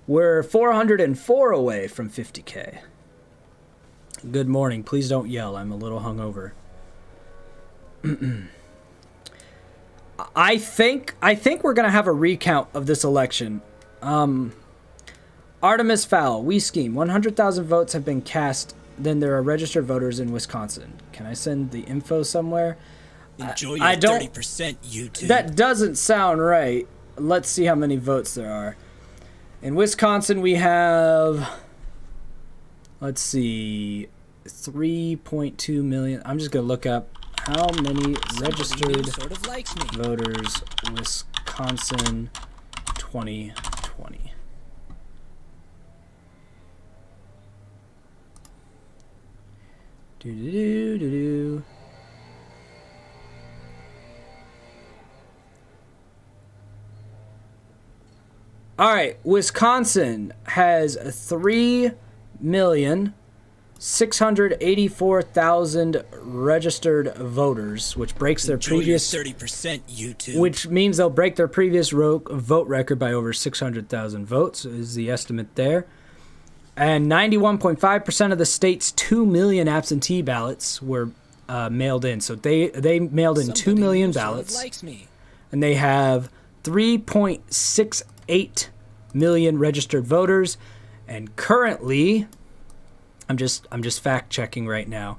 We're 404 away from 50K. Good morning. Please don't yell. I'm a little hungover. I think we're going to have a recount of this election. Artemis Fowl, we Skeem. 100,000 votes have been cast. Then there are registered voters in Wisconsin. Can I send the info somewhere? Enjoy your I don't- 30%, YouTube. That doesn't sound right. Let's see how many votes there are. In Wisconsin, we have, let's see, 3.2 million. I'm just going to look up how many Somebody new registered sort of likes me. voters Wisconsin 2020. Do. All right, Wisconsin has 3,684,000 registered voters, which breaks their Enjoy your previous 30%, YouTube. which means they'll break their previous vote record by over 600,000 votes, is the estimate there. And 91.5% of the state's 2 million absentee ballots were mailed in. So they mailed in 2 million ballots, Likes me. and they have 3.68 million registered voters. And currently, I'm just fact checking right now.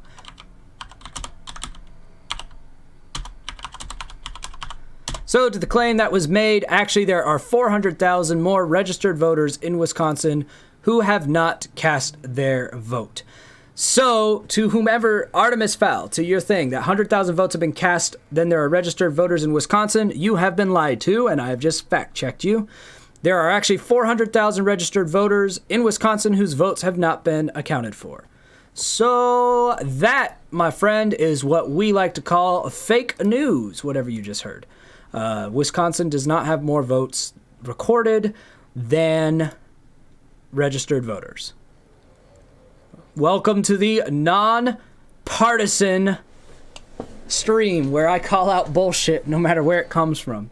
So to the claim that was made, actually there are 400,000 more registered voters in Wisconsin who have not cast their vote. So to whomever, Artemis Fowl, to your thing, that 100,000 votes have been cast, then there are registered voters in Wisconsin, you have been lied to, and I have just fact checked you. There are actually 400,000 registered voters in Wisconsin whose votes have not been accounted for. So that, my friend, is what we like to call fake news, whatever you just heard. Wisconsin does not have more votes recorded than registered voters. Welcome to the non-partisan stream where I call out bullshit no matter where it comes from.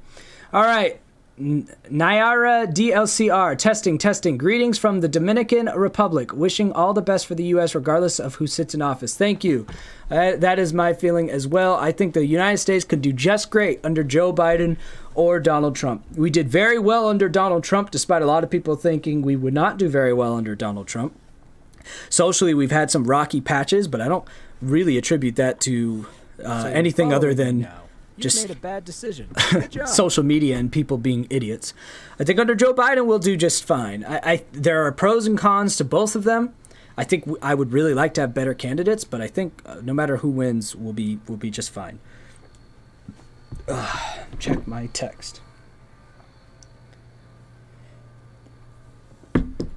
All right. Nyara DLCR, testing. Greetings from the Dominican Republic. Wishing all the best for the U.S. regardless of who sits in office. Thank you. That is my feeling as well. I think the United States could do just great under Joe Biden or Donald Trump. We did very well under Donald Trump, despite a lot of people thinking we would not do very well under Donald Trump. Socially, we've had some rocky patches, but I don't really attribute that to anything other than Just made a bad decision. Good job. social media and people being idiots. I think under Joe Biden we'll do just fine. There are pros and cons to both of them. I think I would really like to have better candidates, but I think no matter who wins, we'll be just fine. Check my text.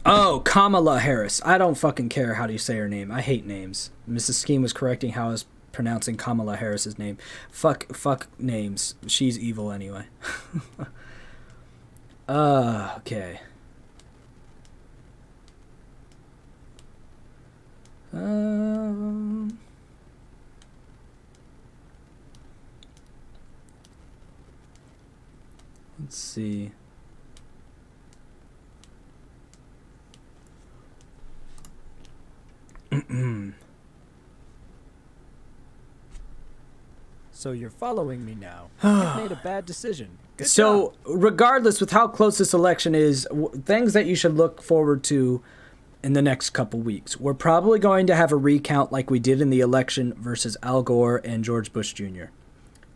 Oh, Kamala Harris. I don't fucking care how do you say her name. I hate names. Mrs. Skeem was correcting how I was pronouncing Kamala Harris's name. Fuck names. She's evil anyway. Okay. Let's see. So you're following me now. You've made a bad decision. Good So, job. regardless with how close this election is, things that you should look forward to in the next couple weeks. We're probably going to have a recount like we did in the election versus Al Gore and George Bush Jr.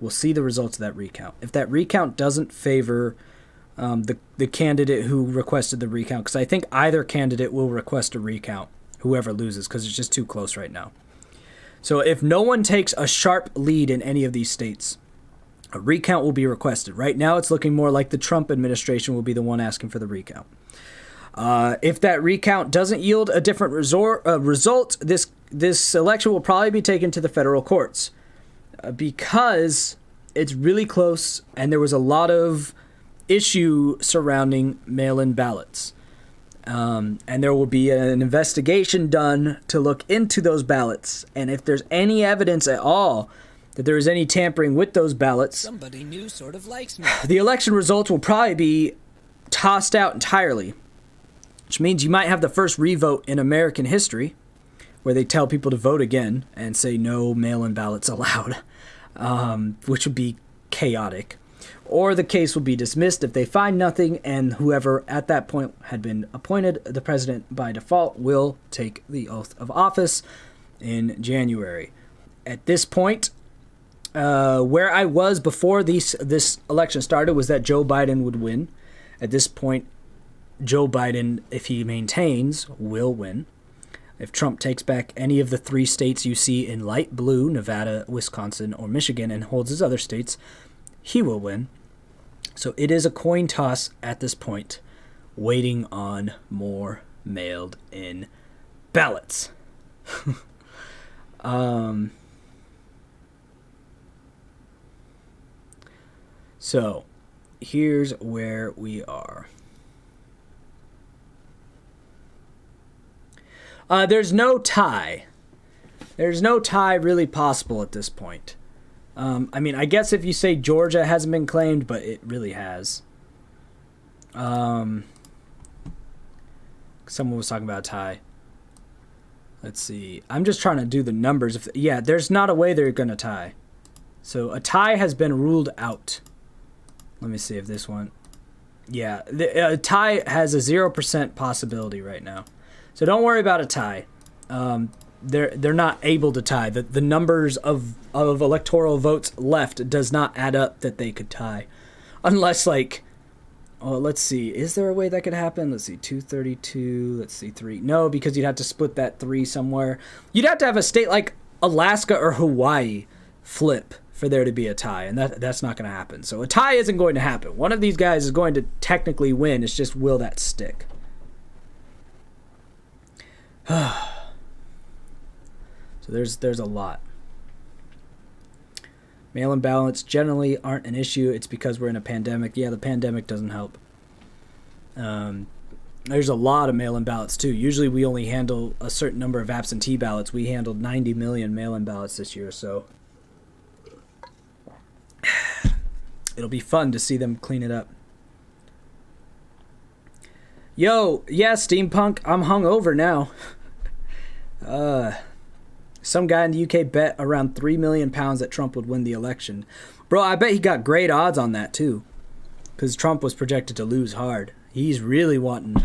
We'll see the results of that recount. If that recount doesn't favor the candidate who requested the recount, because I think either candidate will request a recount, whoever loses, because it's just too close right now. So if no one takes a sharp lead in any of these states, a recount will be requested. Right now, it's looking more like the Trump administration will be the one asking for the recount. If that recount doesn't yield a different result, this election will probably be taken to the federal courts because it's really close, and there was a lot of issue surrounding mail-in ballots. And there will be an investigation done to look into those ballots. And if there's any evidence at all that there is any tampering with those ballots, Somebody new sort of likes me. the election results will probably be tossed out entirely, which means you might have the first revote in American history where they tell people to vote again and say no mail-in ballots allowed, which would be chaotic. Or the case will be dismissed if they find nothing, and whoever at that point had been appointed the president by default will take the oath of office in January. At this point, where I was before this election started was that Joe Biden would win. At this point, Joe Biden, if he maintains, will win. If Trump takes back any of the 3 states you see in light blue, Nevada, Wisconsin, or Michigan, and holds his other states, he will win. So it is a coin toss at this point, waiting on more mailed-in ballots. So here's where we are. There's no tie. There's no tie really possible at this point. I mean, I guess if you say Georgia hasn't been claimed, but it really has. Someone was talking about a tie. Let's see. I'm just trying to do the numbers. Yeah, there's not a way they're going to tie. So a tie has been ruled out. Let me see if this one. Yeah, a tie has a 0% possibility right now. So don't worry about a tie. They're not able to tie. The numbers of electoral votes left does not add up that they could tie. Unless, like, oh, let's see. Is there a way that could happen? Let's see, 232. Let's see, 3. No, because you'd have to split that 3 somewhere. You'd have to have a state like Alaska or Hawaii flip for there to be a tie, and that's not going to happen. So a tie isn't going to happen. One of these guys is going to technically win. It's just, will that stick? So there's a lot. Mail-in ballots generally aren't an issue. It's because we're in a pandemic. Yeah, the pandemic doesn't help. There's a lot of mail-in ballots, too. Usually we only handle a certain number of absentee ballots. We handled 90 million mail-in ballots this year, so it'll be fun to see them clean it up. Yo, yeah, Steampunk, I'm hungover now. Some guy in the UK bet around £3 million that Trump would win the election. Bro, I bet he got great odds on that, too. Because Trump was projected to lose hard. He's really wanting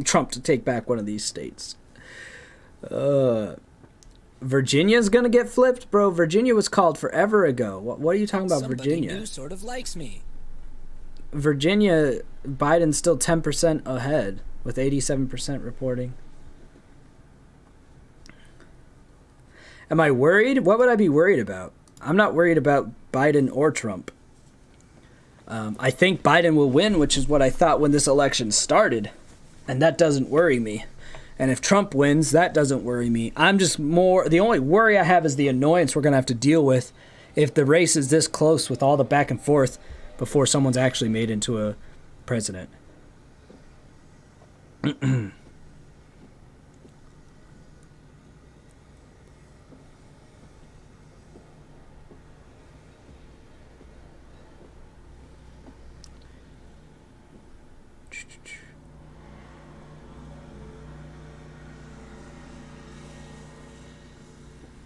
Trump to take back one of these states. Virginia's going to get flipped? Bro, Virginia was called forever ago. What are you talking about, Virginia? Somebody new sort of likes me. Virginia, Biden's still 10% ahead with 87% reporting. Am I worried? What would I be worried about? I'm not worried about Biden or Trump. I think Biden will win, which is what I thought when this election started. And that doesn't worry me. And if Trump wins, that doesn't worry me. I'm just more... The only worry I have is the annoyance we're going to have to deal with if the race is this close with all the back and forth before someone's actually made into a president.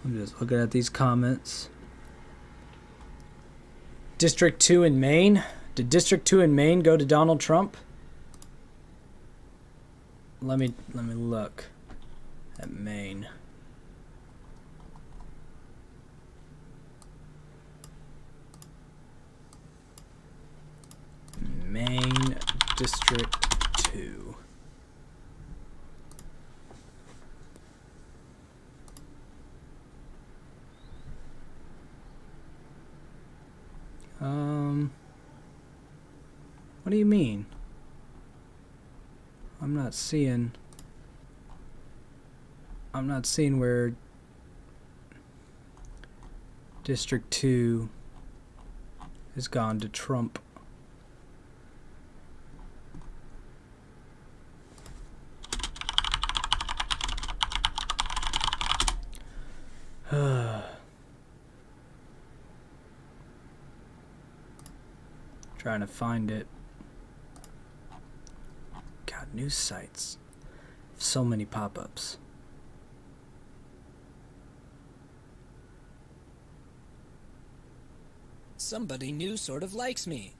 I'm just looking at these comments. District 2 in Maine. Did District 2 in Maine go to Donald Trump? Let me look at Maine. Maine District 2. What do you mean? I'm not seeing where District 2 has gone to Trump. Trying to find it. God, news sites. So many pop-ups. Somebody new sort of likes me.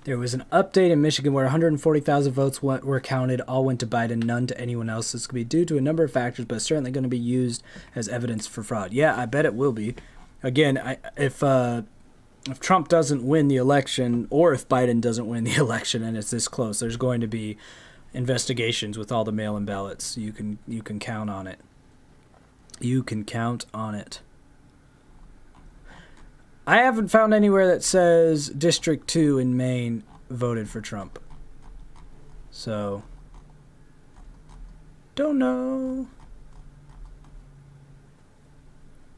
There was an update in Michigan where 140,000 votes were counted. All went to Biden, none to anyone else. This could be due to a number of factors, but it's certainly going to be used as evidence for fraud. Yeah, I bet it will be. Again, if Trump doesn't win the election, or if Biden doesn't win the election and it's this close, there's going to be investigations with all the mail-in ballots. You can count on it. You can count on it. I haven't found anywhere that says District 2 in Maine voted for Trump. So, don't know.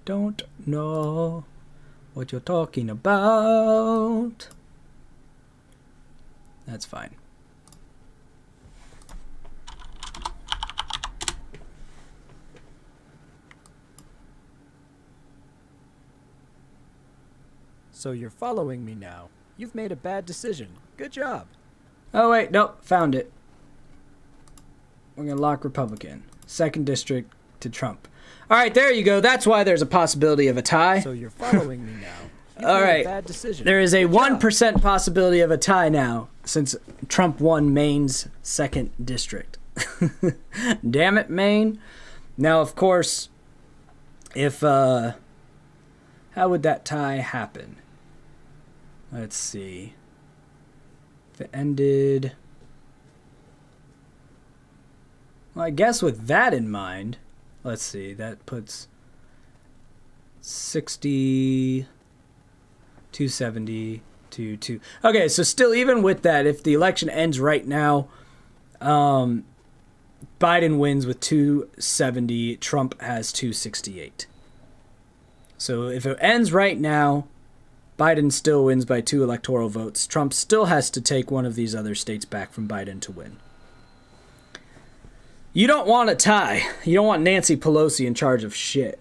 Don't know what you're talking about. That's fine. So you're following me now. You've made a bad decision. Good job. Oh, wait, nope, found it. We're going to lock Republican. 2nd District to Trump. All right, there you go. That's why there's a possibility of a tie. So you're following me now. You've All made right. a bad decision. There is a Good job. 1% possibility of a tie now, since Trump won Maine's 2nd District. Damn it, Maine. Now, of course, if, how would that tie happen? Let's see. If it ended... Well, I guess with that in mind, let's see, that puts 60, 270 to 2. Okay, so still even with that, if the election ends right now, Biden wins with 270, Trump has 268. So if it ends right now, Biden still wins by 2 electoral votes. Trump still has to take one of these other states back from Biden to win. You don't want a tie. You don't want Nancy Pelosi in charge of shit.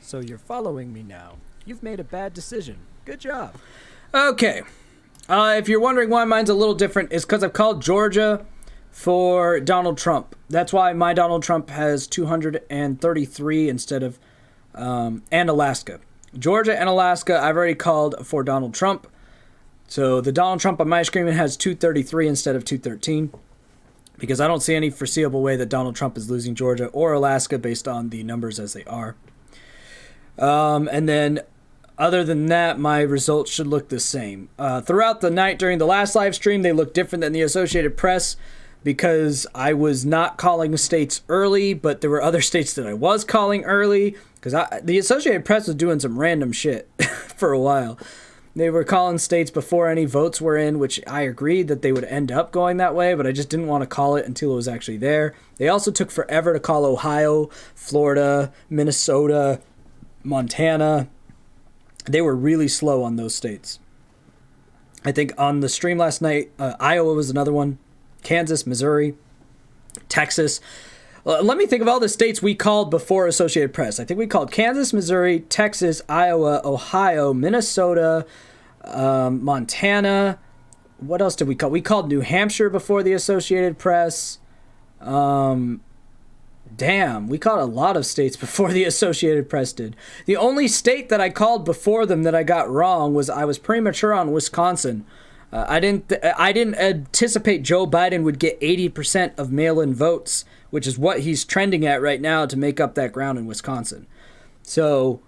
So you're following me now. You've made a bad decision. Good job. Okay. If you're wondering why mine's a little different, it's because I've called Georgia for Donald Trump. That's why my Donald Trump has 233 instead of, and Alaska. Georgia and Alaska, I've already called for Donald Trump. So the Donald Trump on my screen has 233 instead of 213. Because I don't see any foreseeable way that Donald Trump is losing Georgia or Alaska based on the numbers as they are. And then other than that, my results should look the same. Throughout the night during the last live stream, they look different than the Associated Press because I was not calling states early, but there were other states that I was calling early because the Associated Press was doing some random shit for a while. They were calling states before any votes were in, which I agreed that they would end up going that way, but I just didn't want to call it until it was actually there. They also took forever to call Ohio, Florida, Minnesota, Montana. They were really slow on those states. I think on the stream last night, Iowa was another one. Kansas, Missouri, Texas. Let me think of all the states we called before Associated Press. I think we called Kansas, Missouri, Texas, Iowa, Ohio, Minnesota, Montana. What else did we call? We called New Hampshire before the Associated Press. Damn, we called a lot of states before the Associated Press did. The only state that I called before them that I got wrong was I was premature on Wisconsin. I didn't anticipate Joe Biden would get 80% of mail-in votes, which is what he's trending at right now to make up that ground in Wisconsin. So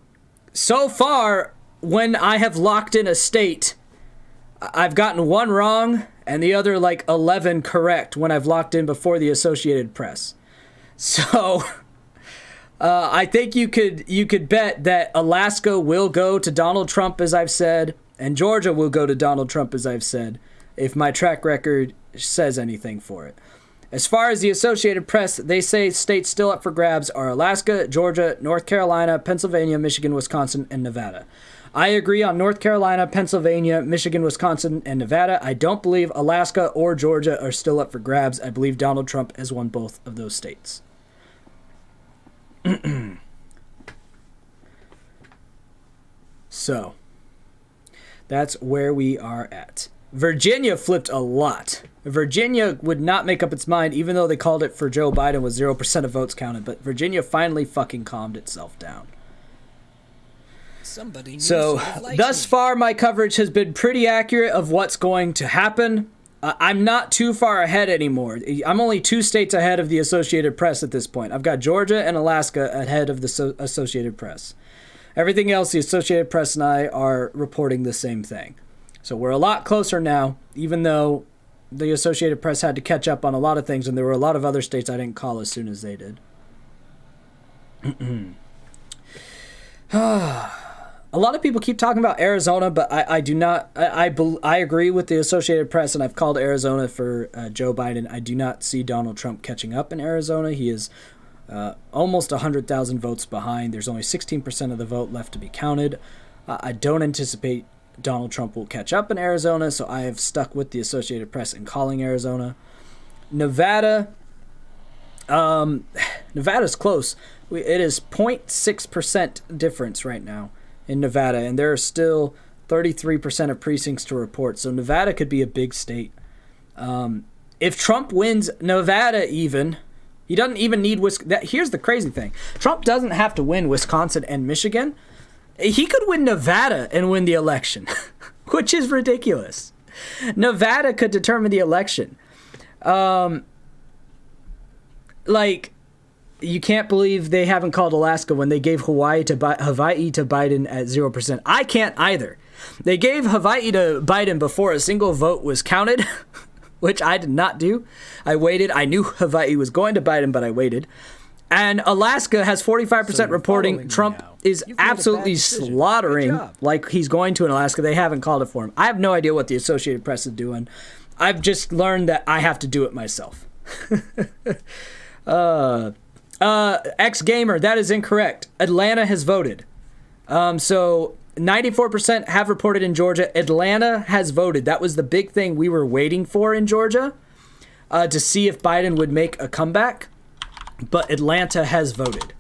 far, when I have locked in a state, I've gotten one wrong and the other like 11 correct when I've locked in before the Associated Press. So I think you could bet that Alaska will go to Donald Trump, as I've said, and Georgia will go to Donald Trump, as I've said, if my track record says anything for it. As far as the Associated Press, they say states still up for grabs are Alaska, Georgia, North Carolina, Pennsylvania, Michigan, Wisconsin, and Nevada. I agree on North Carolina, Pennsylvania, Michigan, Wisconsin, and Nevada. I don't believe Alaska or Georgia are still up for grabs. I believe Donald Trump has won both of those states. So, that's where we are at. Virginia flipped a lot. Virginia would not make up its mind, even though they called it for Joe Biden with 0% of votes counted. But Virginia finally fucking calmed itself down. Somebody new So, sort of likes thus me. far, my coverage has been pretty accurate of what's going to happen. I'm not too far ahead anymore. I'm only 2 states ahead of the Associated Press at this point. I've got Georgia and Alaska ahead of the Associated Press. Everything else, the Associated Press and I are reporting the same thing. So we're a lot closer now, even though the Associated Press had to catch up on a lot of things, and there were a lot of other states I didn't call as soon as they did. A lot of people keep talking about Arizona, but I do not. I agree with the Associated Press, and I've called Arizona for Joe Biden. I do not see Donald Trump catching up in Arizona. He is almost 100,000 votes behind. There's only 16% of the vote left to be counted. I don't anticipate Donald Trump will catch up in Arizona, so I have stuck with the Associated Press in calling Arizona. Nevada, Nevada's close. It is 0.6% difference right now in Nevada, and there are still 33% of precincts to report, so Nevada could be a big state. If Trump wins Nevada even, he doesn't even need Wisconsin. Here's the crazy thing. Trump doesn't have to win Wisconsin and Michigan. He could win Nevada and win the election, which is ridiculous. Nevada could determine the election. You can't believe they haven't called Alaska when they gave Hawaii to Biden at 0%. I can't either. They gave Hawaii to Biden before a single vote was counted, which I did not do. I waited. I knew Hawaii was going to Biden, but I waited. And Alaska has 45% reporting Trump is absolutely slaughtering like he's going to in Alaska. They haven't called it for him. I have no idea what the Associated Press is doing. I've just learned that I have to do it myself. X-Gamer, that is incorrect. Atlanta has voted. So 94% have reported in Georgia. Atlanta has voted. That was the big thing we were waiting for in Georgia, to see if Biden would make a comeback. But Atlanta has voted.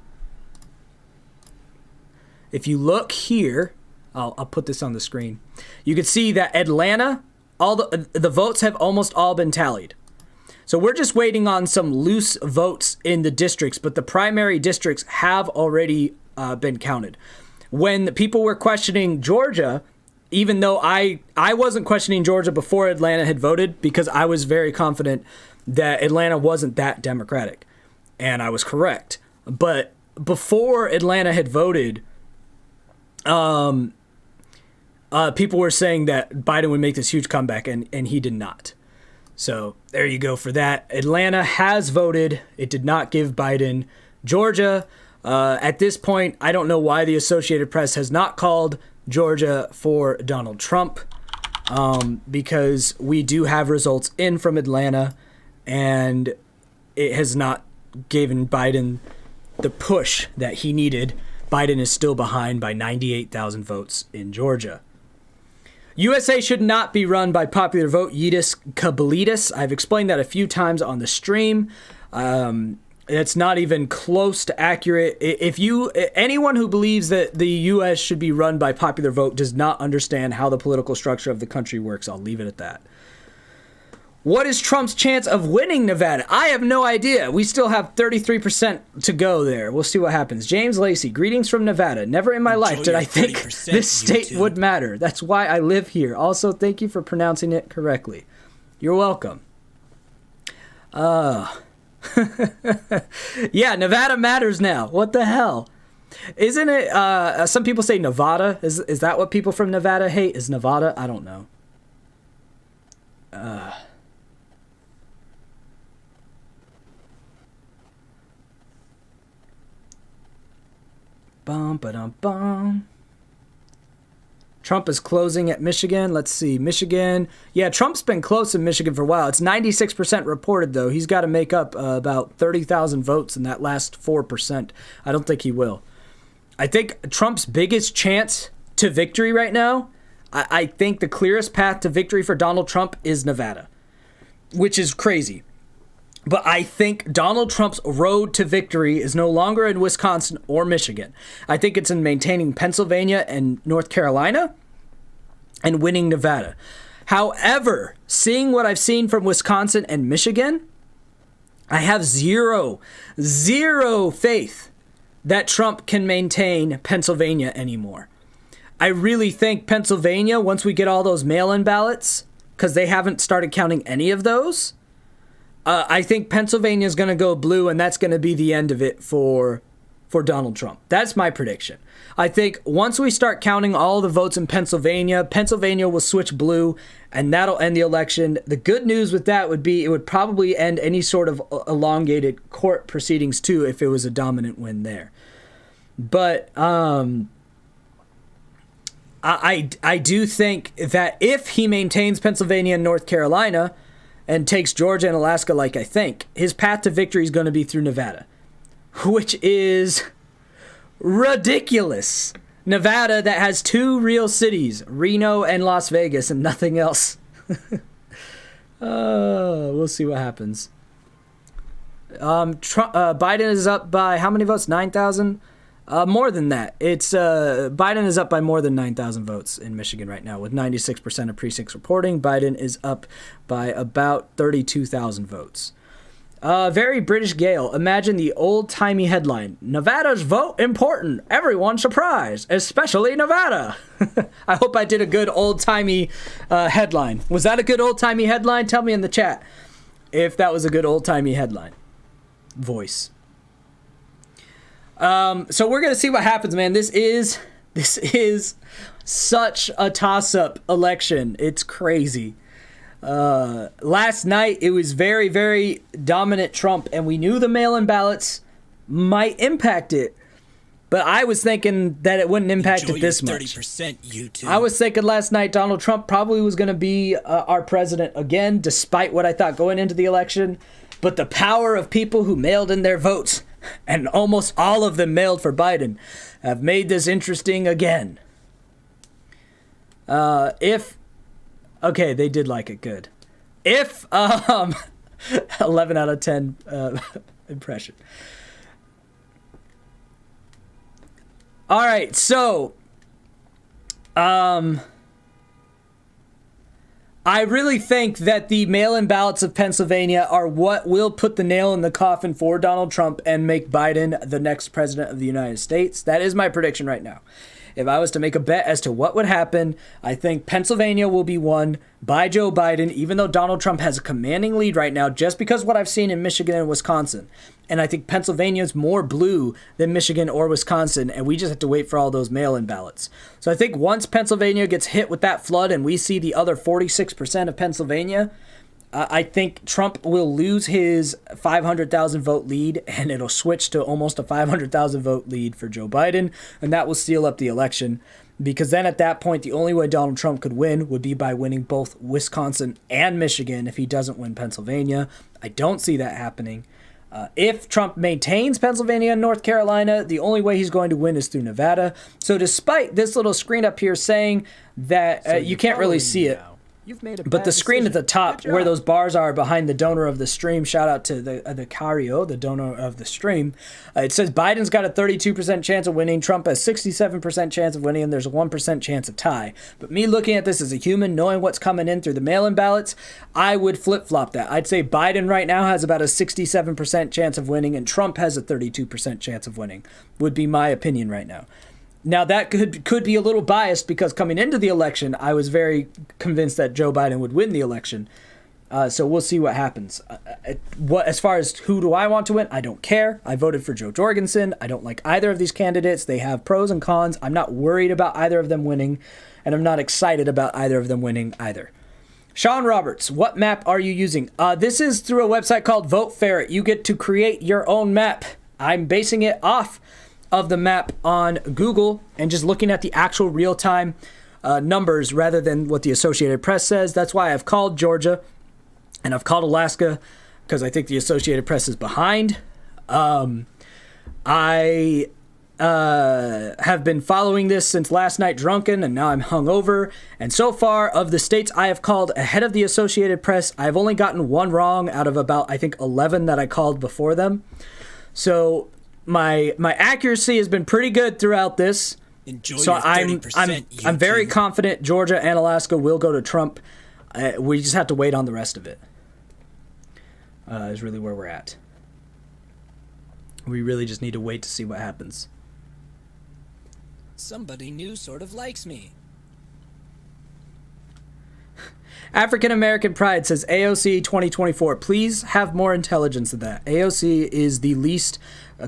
If you look here, I'll put this on the screen. You can see that Atlanta, all the votes have almost all been tallied. So we're just waiting on some loose votes in the districts, but the primary districts have already been counted. When people were questioning Georgia, even though I wasn't questioning Georgia before Atlanta had voted, because I was very confident that Atlanta wasn't that Democratic. And I was correct. But before Atlanta had voted, people were saying that Biden would make this huge comeback, and he did not. So there you go for that. Atlanta has voted. It did not give Biden. Georgia, at this point, I don't know why the Associated Press has not called Georgia for Donald Trump, because we do have results in from Atlanta, and it has not given Biden the push that he needed. Biden is still behind by 98,000 votes in Georgia. USA should not be run by popular vote. Yidis Kabilidis. I've explained that a few times on the stream. It's not even close to accurate. Anyone who believes that the U.S. should be run by popular vote does not understand how the political structure of the country works. I'll leave it at that. What is Trump's chance of winning Nevada? I have no idea. We still have 33% to go there. We'll see what happens. James Lacey, greetings from Nevada. Never in my life did I think this state would matter. That's why I live here. Also, thank you for pronouncing it correctly. You're welcome. Yeah, Nevada matters now. What the hell? Isn't it, some people say Nevada. Is that what people from Nevada hate? Is Nevada? I don't know. Bum, ba-dum, bum. Trump is closing at Michigan. Let's see. Michigan. Yeah, Trump's been close in Michigan for a while. It's 96% reported, though. He's got to make up about 30,000 votes in that last 4%. I don't think he will. I think Trump's biggest chance to victory right now, I think the clearest path to victory for Donald Trump is Nevada, which is crazy. But I think Donald Trump's road to victory is no longer in Wisconsin or Michigan. I think it's in maintaining Pennsylvania and North Carolina and winning Nevada. However, seeing what I've seen from Wisconsin and Michigan, I have zero faith that Trump can maintain Pennsylvania anymore. I really think Pennsylvania, once we get all those mail-in ballots, because they haven't started counting any of those, I think Pennsylvania is going to go blue, and that's going to be the end of it for Donald Trump. That's my prediction. I think once we start counting all the votes in Pennsylvania, Pennsylvania will switch blue, and that'll end the election. The good news with that would be it would probably end any sort of elongated court proceedings, too, if it was a dominant win there. But I do think that if he maintains Pennsylvania and North Carolina and takes Georgia and Alaska like I think, his path to victory is going to be through Nevada, which is ridiculous. Nevada that has two real cities, Reno and Las Vegas, and nothing else. We'll see what happens. Biden is up by how many votes? 9,000? More than that. It's Biden is up by more than 9,000 votes in Michigan right now, with 96% of precincts reporting. Biden is up by about 32,000 votes. Very British Gale. Imagine the old-timey headline. Nevada's vote important. Everyone surprised, especially Nevada. I hope I did a good old-timey headline. Was that a good old-timey headline? Tell me in the chat if that was a good old-timey headline. Voice. So we're going to see what happens, man. This is such a toss-up election. It's crazy. Last night, it was very, very dominant Trump, and we knew the mail-in ballots might impact it. But I was thinking that it wouldn't impact it this much. 30% YouTube. I was thinking last night Donald Trump probably was going to be our president again, despite what I thought going into the election. But the power of people who mailed in their votes, and almost all of them mailed for Biden, have made this interesting again. Okay, they did like it, good. If 11 out of 10 impression. All right, so I really think that the mail-in ballots of Pennsylvania are what will put the nail in the coffin for Donald Trump and make Biden the next president of the United States. That is my prediction right now. If I was to make a bet as to what would happen, I think Pennsylvania will be won by Joe Biden, even though Donald Trump has a commanding lead right now, just because of what I've seen in Michigan and Wisconsin. And I think Pennsylvania is more blue than Michigan or Wisconsin, and we just have to wait for all those mail-in ballots. So I think once Pennsylvania gets hit with that flood and we see the other 46% of Pennsylvania, I think Trump will lose his 500,000 vote lead, and it'll switch to almost a 500,000 vote lead for Joe Biden, and that will seal up the election. Because then at that point, the only way Donald Trump could win would be by winning both Wisconsin and Michigan if he doesn't win Pennsylvania. I don't see that happening. If Trump maintains Pennsylvania and North Carolina, the only way he's going to win is through Nevada. So despite this little screen up here saying that you can't really see it, You've made a but bad the screen decision. at the top Good where job. those bars are behind the donor of the stream, shout out to the Cario, the donor of the stream. It says Biden's got a 32% chance of winning. Trump has 67% chance of winning, and there's a 1% chance of tie. But me looking at this as a human, knowing what's coming in through the mail-in ballots, I would flip-flop that. I'd say Biden right now has about a 67% chance of winning, and Trump has a 32% chance of winning, would be my opinion right now. Now, that could be a little biased because coming into the election, I was very convinced that Joe Biden would win the election. So we'll see what happens. As far as who do I want to win, I don't care. I voted for Joe Jorgensen. I don't like either of these candidates. They have pros and cons. I'm not worried about either of them winning, and I'm not excited about either of them winning either. Sean Roberts, what map are you using? This is through a website called Vote Ferret. You get to create your own map. I'm basing it off of the map on Google and just looking at the actual real-time numbers rather than what the Associated Press says. That's why I've called Georgia and I've called Alaska, because I think the Associated Press is behind. I have been following this since last night drunken, and now I'm hungover. And so far, of the states I have called ahead of the Associated Press, I've only gotten one wrong out of about, I think, 11 that I called before them. So my accuracy has been pretty good throughout this. Enjoy So your I'm 30%, very YouTube. confident Georgia and Alaska will go to Trump. We just have to wait on the rest of it. Is really where we're at. We really just need to wait to see what happens. Somebody new sort of likes me. African American Pride says AOC 2024. Please have more intelligence than that. AOC is the least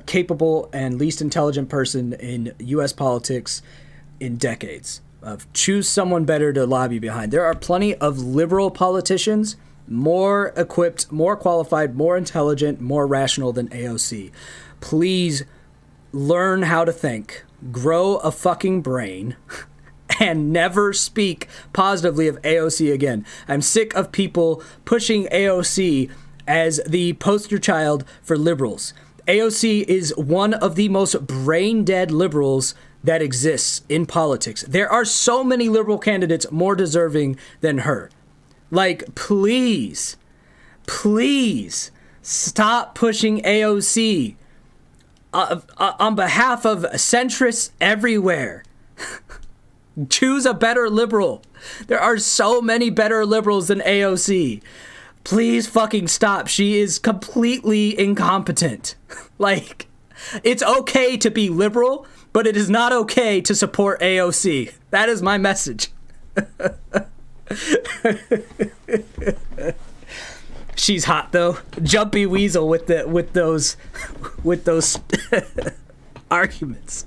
capable and least intelligent person in U.S. politics in decades. Choose someone better to lobby behind. There are plenty of liberal politicians more equipped, more qualified, more intelligent, more rational than AOC. Please learn how to think, grow a fucking brain, and never speak positively of AOC again. I'm sick of people pushing AOC as the poster child for liberals. AOC is one of the most brain-dead liberals that exists in politics. There are so many liberal candidates more deserving than her. Like, please stop pushing AOC on behalf of centrists everywhere. Choose a better liberal. There are so many better liberals than AOC. Please fucking stop. She is completely incompetent. Like, it's okay to be liberal, but it is not okay to support AOC. That is my message. She's hot though. Jumpy Weasel with those arguments.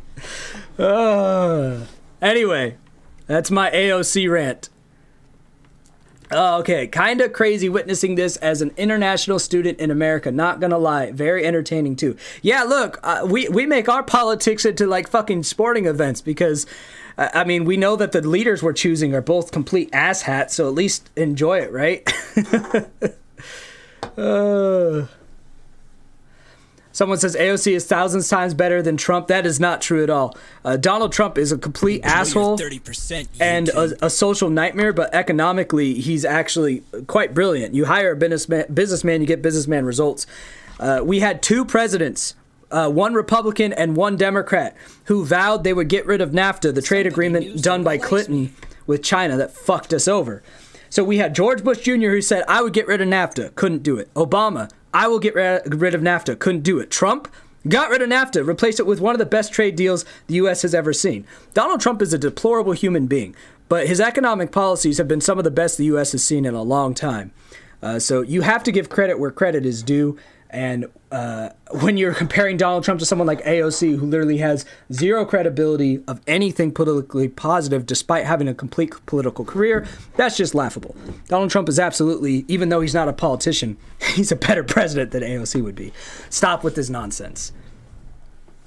Anyway, that's my AOC rant. Okay, kind of crazy witnessing this as an international student in America. Not gonna lie, very entertaining too. Yeah, look, we make our politics into like fucking sporting events because, I mean, we know that the leaders we're choosing are both complete asshats, so at least enjoy it, right? Someone says AOC is thousands times better than Trump. That is not true at all. Donald Trump is a complete asshole 30%, and a social nightmare, but economically, he's actually quite brilliant. You hire a businessman, you get businessman results. We had two presidents, one Republican and one Democrat, who vowed they would get rid of NAFTA, the trade agreement done by Clinton with China that fucked us over. So we had George Bush Jr. who said, I would get rid of NAFTA, couldn't do it. Obama, I will get rid of NAFTA, couldn't do it. Trump got rid of NAFTA, replaced it with one of the best trade deals the U.S. has ever seen. Donald Trump is a deplorable human being, but his economic policies have been some of the best the U.S. has seen in a long time. So you have to give credit where credit is due. And when you're comparing Donald Trump to someone like AOC, who literally has zero credibility of anything politically positive, despite having a complete political career, that's just laughable. Donald Trump is absolutely, even though he's not a politician, he's a better president than AOC would be. Stop with this nonsense.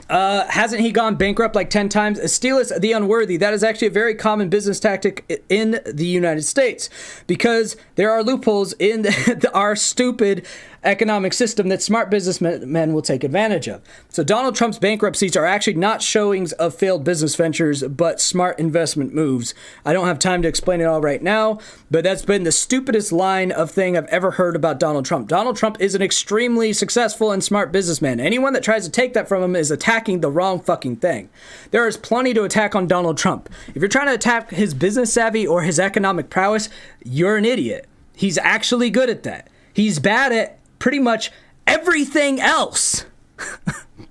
Hasn't he gone bankrupt like 10 times? Steal us the unworthy. That is actually a very common business tactic in the United States because there are loopholes in our stupid economic system that smart businessmen will take advantage of. So Donald Trump's bankruptcies are actually not showings of failed business ventures, but smart investment moves. I don't have time to explain it all right now, but that's been the stupidest line of thing I've ever heard about Donald Trump. Donald Trump is an extremely successful and smart businessman. Anyone that tries to take that from him is attacking the wrong fucking thing. There is plenty to attack on Donald Trump. If you're trying to attack his business savvy or his economic prowess, you're an idiot. He's actually good at that. He's bad at pretty much everything else.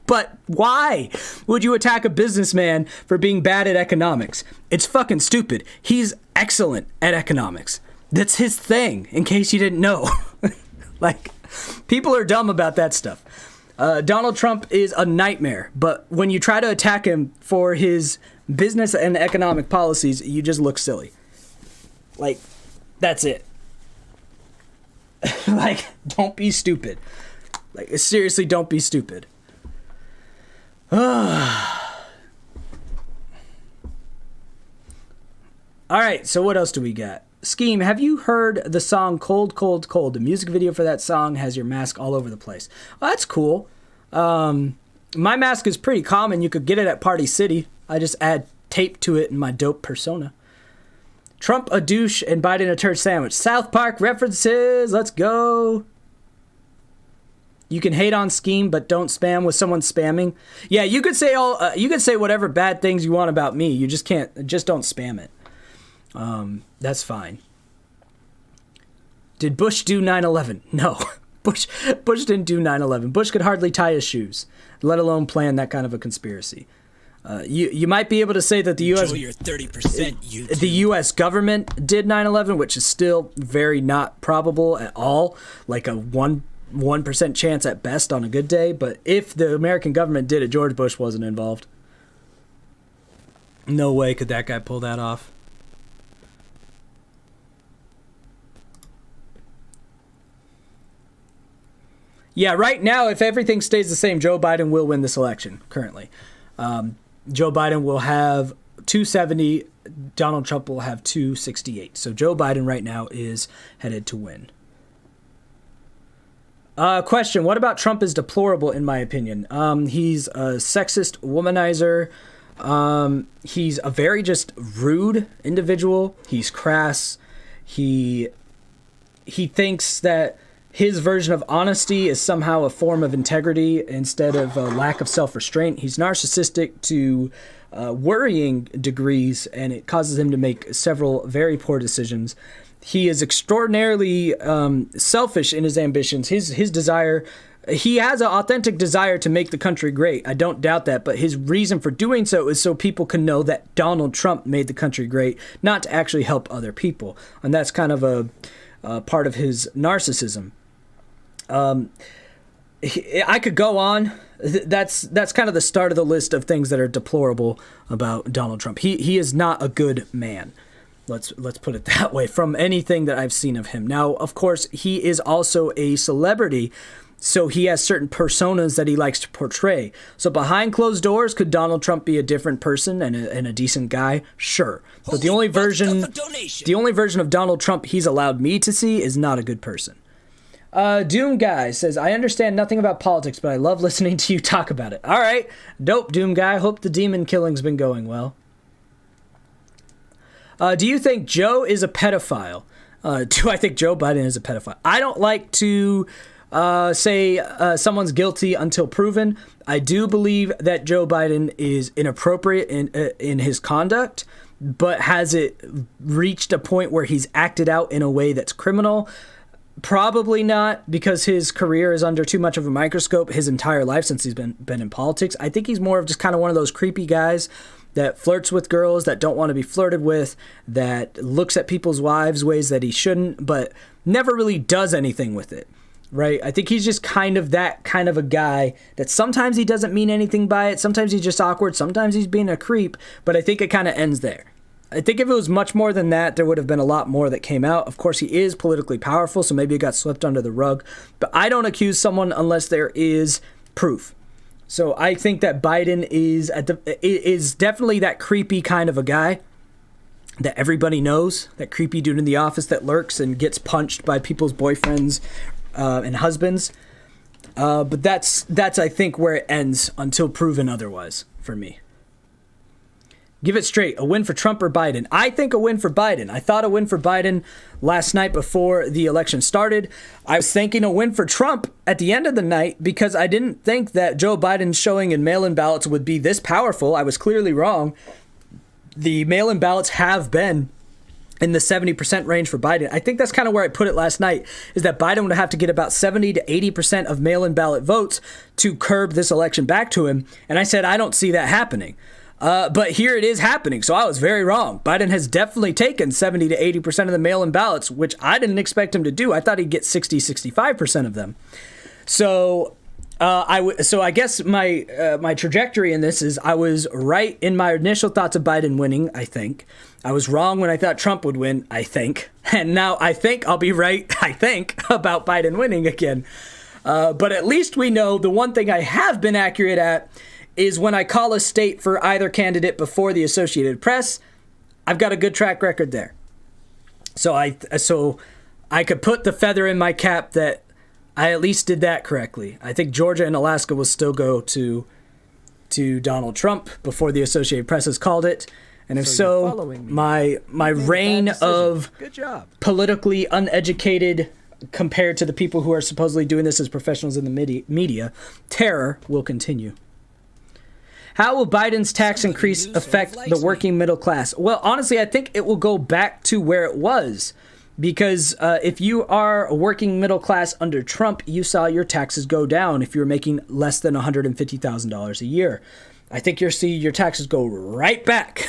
But why would you attack a businessman for being bad at economics? It's fucking stupid. He's excellent at economics. That's his thing, in case you didn't know. Like, people are dumb about that stuff. Donald Trump is a nightmare, but when you try to attack him for his business and economic policies, you just look silly. Like, that's it. Like, don't be stupid. Like, seriously, don't be stupid. All right, so what else do we got? Skeem, have you heard the song Cold, Cold, Cold? The music video for that song has your mask all over the place. Well, that's cool. My mask is pretty common. You could get it at Party City. I just add tape to it in my dope persona. Trump a douche and Biden a turd sandwich. South Park references. Let's go. You can hate on Skeem, but don't spam with someone spamming. Yeah, you could say you could say whatever bad things you want about me. You just can't. Just don't spam it. That's fine. Did Bush do 9/11? No. Bush didn't do 9/11. Bush could hardly tie his shoes, let alone plan that kind of a conspiracy. You might be able to say that the U.S. Enjoy your 30%, the U.S. government did 9/11, which is still very not probable at all, like a 1% chance at best on a good day. But if the American government did it, George Bush wasn't involved. No way could that guy pull that off. Yeah, right now, if everything stays the same, Joe Biden will win this election currently. Joe Biden will have 270. Donald Trump will have 268. So Joe Biden right now is headed to win. Question, what about Trump is deplorable in my opinion? He's a sexist womanizer. He's a very just rude individual. He's crass. He thinks that his version of honesty is somehow a form of integrity instead of a lack of self-restraint. He's narcissistic to worrying degrees, and it causes him to make several very poor decisions. He is extraordinarily selfish in his ambitions. His desire, he has an authentic desire to make the country great. I don't doubt that, but his reason for doing so is so people can know that Donald Trump made the country great, not to actually help other people. And that's kind of a part of his narcissism. I could go on. That's kind of the start of the list of things that are deplorable about Donald Trump. He is not a good man. Let's put it that way from anything that I've seen of him. Now, of course, he is also a celebrity, so he has certain personas that he likes to portray. So behind closed doors, could Donald Trump be a different person and a decent guy? Sure. But the only version of Donald Trump he's allowed me to see is not a good person. Doom Guy says, I understand nothing about politics, but I love listening to you talk about it. All right. Dope, Doom Guy. Hope the demon killing's been going well. Do you think Joe is a pedophile? Do I think Joe Biden is a pedophile? I don't like to say someone's guilty until proven. I do believe that Joe Biden is inappropriate in his conduct, but has it reached a point where he's acted out in a way that's criminal? Probably not, because his career is under too much of a microscope his entire life since he's been in politics. I think he's more of just kind of one of those creepy guys that flirts with girls that don't want to be flirted with, that looks at people's wives ways that he shouldn't, but never really does anything with it, right? I think he's just kind of that kind of a guy that sometimes he doesn't mean anything by it, sometimes he's just awkward, sometimes he's being a creep, but I think it kind of ends there. I think if it was much more than that, there would have been a lot more that came out. Of course, he is politically powerful, so maybe it got swept under the rug. But I don't accuse someone unless there is proof. So I think that Biden is definitely that creepy kind of a guy that everybody knows, that creepy dude in the office that lurks and gets punched by people's boyfriends and husbands. But that's I think where it ends until proven otherwise for me. Give it straight. A win for Trump or Biden? I think a win for Biden. I thought a win for Biden last night before the election started. I was thinking a win for Trump at the end of the night because I didn't think that Joe Biden's showing in mail-in ballots would be this powerful. I was clearly wrong. The mail-in ballots have been in the 70% range for Biden. I think that's kind of where I put it last night, is that Biden would have to get about 70 to 80% of mail-in ballot votes to curb this election back to him. And I said, I don't see that happening. But here it is happening, so I was very wrong. I Biden has definitely taken 70 to 80% of the mail-in ballots, which I didn't expect him to do. I thought he'd get 60, 65% of them. So I guess my trajectory in this is I was right in my initial thoughts of Biden winning, I think. I was wrong when I thought Trump would win, I think. And now I think I'll be right, I think, about Biden winning again. But at least we know the one thing I have been accurate at is when I call a state for either candidate before the Associated Press, I've got a good track record there. So I could put the feather in my cap that I at least did that correctly. I think Georgia and Alaska will still go to Donald Trump before the Associated Press has called it. And if so, my reign of good job. Politically uneducated compared to the people who are supposedly doing this as professionals in the media, terror will continue. How will Biden's tax increase affect the working middle class? Well, honestly, I think it will go back to where it was. Because if you are a working middle class under Trump, you saw your taxes go down if you were making less than $150,000 a year. I think you'll see your taxes go right back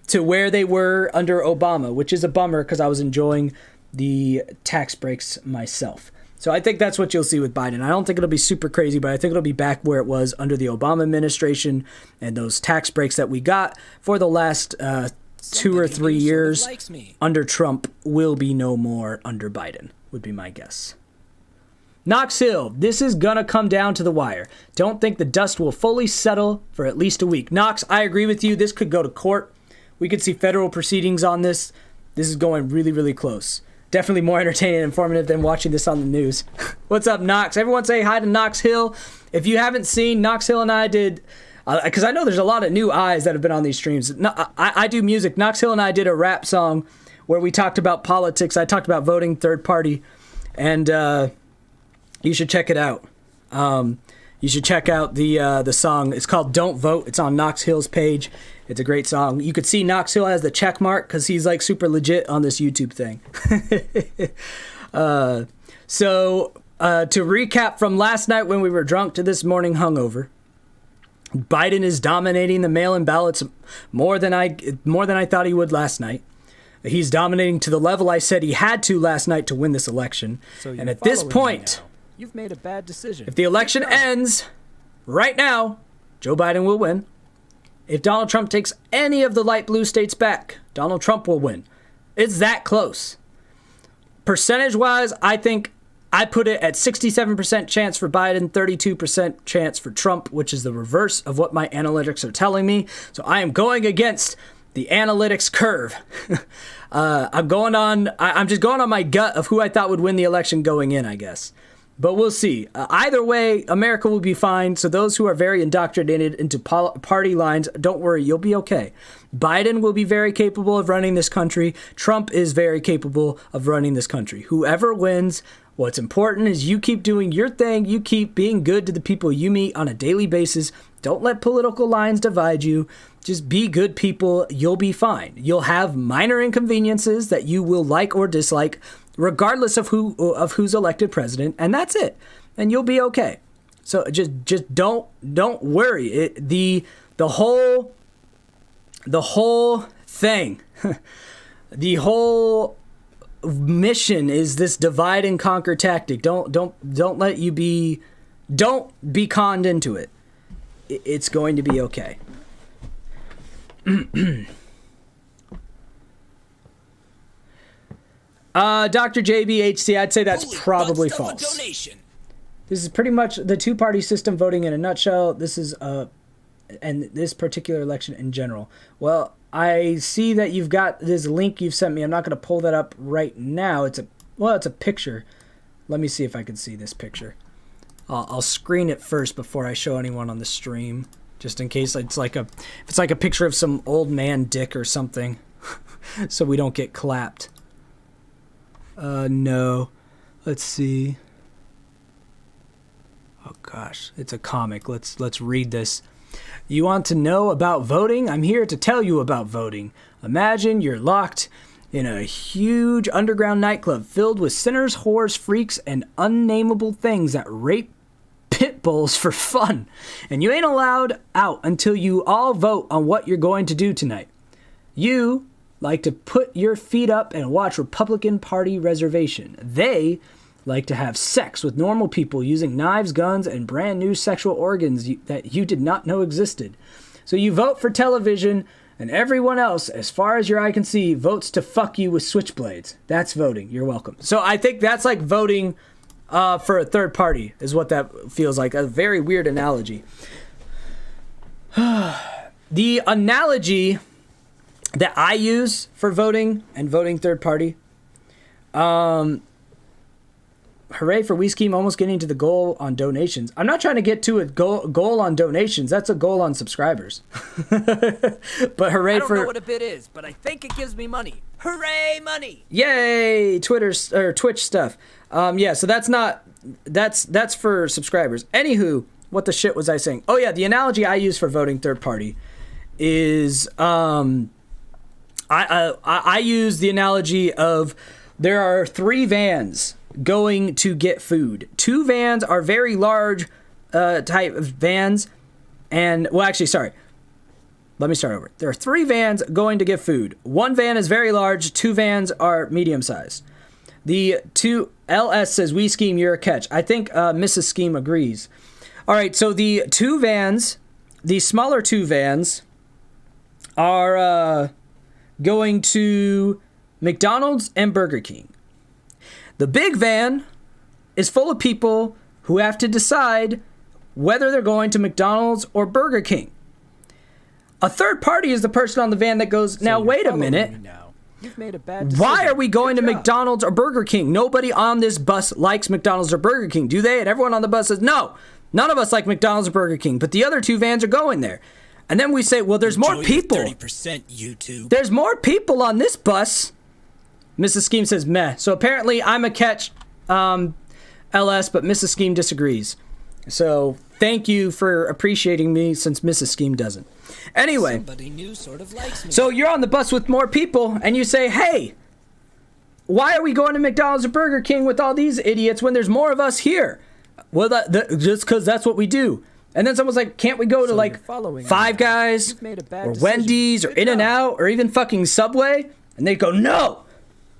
to where they were under Obama, which is a bummer because I was enjoying the tax breaks myself. So I think that's what you'll see with Biden. I don't think it'll be super crazy, but I think it'll be back where it was under the Obama administration, and those tax breaks that we got for the last 2 or 3 years under Trump will be no more under Biden, would be my guess. Knox Hill, this is gonna come down to the wire. Don't think the dust will fully settle for at least a week. Knox, I agree with you. This could go to court. We could see federal proceedings on this. This is going really, really close. Definitely more entertaining and informative than watching this on the news. What's up, Knox? Everyone say hi to Knox Hill. If you haven't seen, Knox Hill and I did... because I know there's a lot of new eyes that have been on these streams. No, I do music. Knox Hill and I did a rap song where we talked about politics. I talked about voting third party, and you should check it out. You should check out the song. It's called "Don't Vote." It's on Knox Hill's page. It's a great song. You could see Knox Hill has the check mark because he's like super legit on this YouTube thing. So to recap from last night when we were drunk to this morning hungover. Biden is dominating the mail-in ballots more than I thought he would last night. He's dominating to the level I said he had to last night to win this election. And at this point, you've made a bad decision. If the election ends right now, Joe Biden will win. If Donald Trump takes any of the light blue states back, Donald Trump will win. It's that close. Percentage-wise, I think I put it at 67% chance for Biden, 32% chance for Trump, which is the reverse of what my analytics are telling me. So I am going against the analytics curve. I'm just going on my gut of who I thought would win the election going in, I guess. But we'll see. Either way, America will be fine. So those who are very indoctrinated into party lines, don't worry, you'll be okay. Biden will be very capable of running this country. Trump is very capable of running this country. Whoever wins, what's important is you keep doing your thing. You keep being good to the people you meet on a daily basis. Don't let political lines divide you. Just be good people. You'll be fine. You'll have minor inconveniences that you will like or dislike, regardless of who's elected president, and that's it. And you'll be okay. So just don't worry. The whole thing, the whole mission is this divide and conquer tactic. Don't be conned into it. It's going to be okay. Dr. JBHC, I'd say that's probably false. Donation. This is pretty much the two-party system voting in a nutshell. This is and this particular election in general. Well, I see that you've got this link you've sent me. I'm not going to pull that up right now. It's a picture. Let me see if I can see this picture. I'll screen it first before I show anyone on the stream, just in case it's like a picture of some old man dick or something, so we don't get clapped. No. Let's see. Oh gosh, it's a comic. Let's read this. You want to know about voting? I'm here to tell you about voting. Imagine you're locked in a huge underground nightclub filled with sinners, whores, freaks, and unnameable things that rape pit bulls for fun. And you ain't allowed out until you all vote on what you're going to do tonight. You like to put your feet up and watch Republican Party reservation. They like to have sex with normal people using knives, guns, and brand new sexual organs that you did not know existed. So you vote for television, and everyone else, as far as your eye can see, votes to fuck you with switchblades. That's voting. You're welcome. So I think that's like voting for a third party is what that feels like. A very weird analogy. The analogy that I use for voting and voting third party. Hooray for Skeem almost getting to the goal on donations. I'm not trying to get to a goal on donations. That's a goal on subscribers. But hooray I don't for... know what a bit is, but I think it gives me money. Hooray, money! Yay! Twitch stuff. Yeah, so that's for subscribers. Anywho, what the shit was I saying? Oh yeah, the analogy I use for voting third party is I use the analogy of there are 3 vans going to get food. 2 vans are very large type of vans, and well, actually, sorry. Let me start over. There are 3 vans going to get food. 1 van is very large. 2 vans are medium sized. The 2 LS says, "We Skeem, you're a catch." I think Mrs. Skeem agrees. All right, so the 2 vans, the smaller 2 vans, are going to McDonald's and Burger King. The big van is full of people who have to decide whether they're going to McDonald's or Burger King. A third party is the person on the van that goes, now wait a minute. You've made a bad decision. Why are we going Good to job. McDonald's or Burger King? Nobody on this bus likes McDonald's or Burger King, do they? And everyone on the bus says, no, none of us like McDonald's or Burger King, but the other 2 vans are going there. And then we say, well, there's more people. 30% YouTube. There's more people on this bus. Mrs. Skeem says, meh. So apparently I'm a catch, LS, but Mrs. Skeem disagrees. So thank you for appreciating me since Mrs. Skeem doesn't. Anyway. Somebody new sort of likes me. So you're on the bus with more people and you say, hey, why are we going to McDonald's or Burger King with all these idiots when there's more of us here? Well, just because that's what we do. And then someone's like, can't we go to like Five Guys or Wendy's or In-N-Out or even fucking Subway? And they go, no,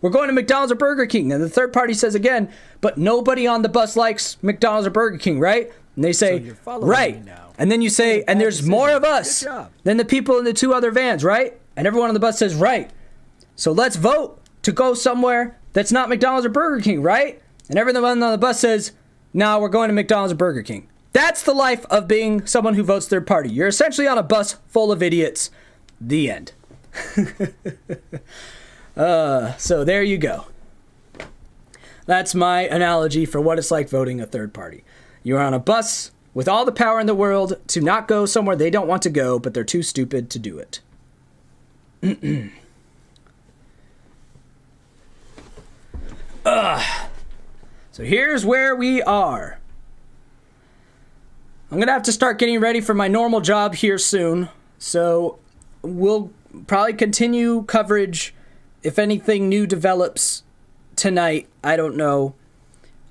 we're going to McDonald's or Burger King. And the third party says again, but nobody on the bus likes McDonald's or Burger King, right? And they say, right. And then you say, and there's more of us than the people in the 2 other vans, right? And everyone on the bus says, right. So let's vote to go somewhere that's not McDonald's or Burger King, right? And everyone on the bus says, no, we're going to McDonald's or Burger King. That's the life of being someone who votes third party. You're essentially on a bus full of idiots. The end. So there you go. That's my analogy for what it's like voting a third party. You're on a bus with all the power in the world to not go somewhere they don't want to go, but they're too stupid to do it. So here's where we are. I'm going to have to start getting ready for my normal job here soon. So we'll probably continue coverage if anything new develops tonight. I don't know.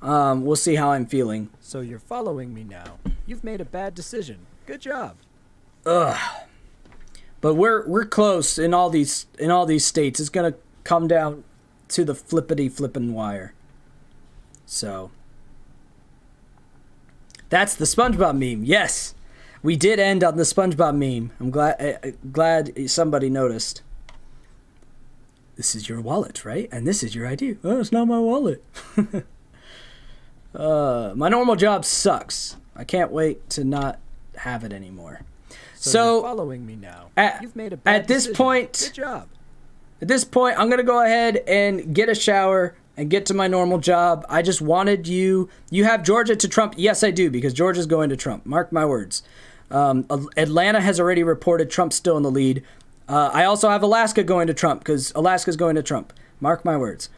We'll see how I'm feeling. So you're following me now. You've made a bad decision. Good job. But we're close in all these states. It's going to come down to the flippin' wire. So that's the SpongeBob meme. Yes, we did end on the SpongeBob meme. I'm glad somebody noticed. This is your wallet, right? And this is your ID. Oh, it's not my wallet. My normal job sucks. I can't wait to not have it anymore. So you're following me now. You've made a bad decision. Good job. At this point, I'm going to go ahead and get a shower and get to my normal job. I just wanted you have Georgia to Trump. Yes, I do, because Georgia's going to Trump. Mark my words. Atlanta has already reported Trump's still in the lead. I also have Alaska going to Trump because Alaska's going to Trump. Mark my words.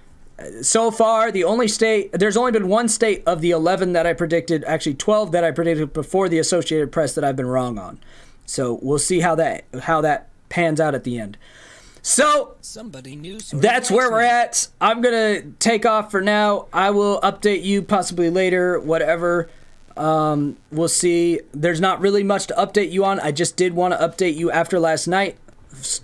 So far, there's only been 1 state of the 11 that I predicted, actually 12 that I predicted before the Associated Press that I've been wrong on. So we'll see how that pans out at the end. So somebody new. That's where we're at. I'm gonna take off for now. I will update you possibly later, whatever. We'll see. There's not really much to update you on. I just did want to update you after last night.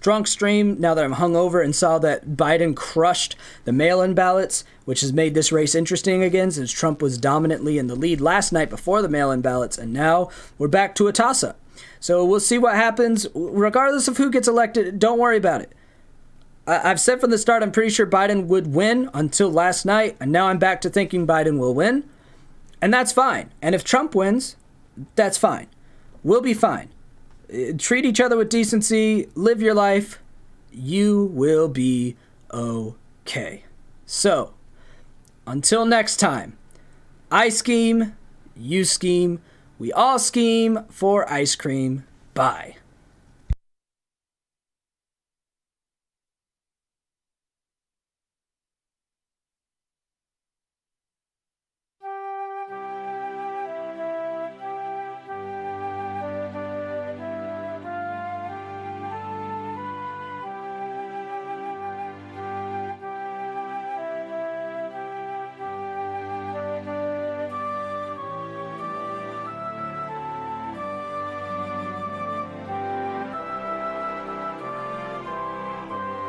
Drunk stream, now that I'm hungover and saw that Biden crushed the mail-in ballots, which has made this race interesting again since Trump was dominantly in the lead last night before the mail-in ballots, and now we're back to a toss-up. So we'll see what happens. Regardless of who gets elected, don't worry about it. I've said from the start I'm pretty sure Biden would win until last night, and now I'm back to thinking Biden will win, and that's fine. And if Trump wins, that's fine. We'll be fine. Treat each other with decency, live your life. you will be okay. So, until next time, I scheme, you scheme, we all scheme for ice cream. Bye.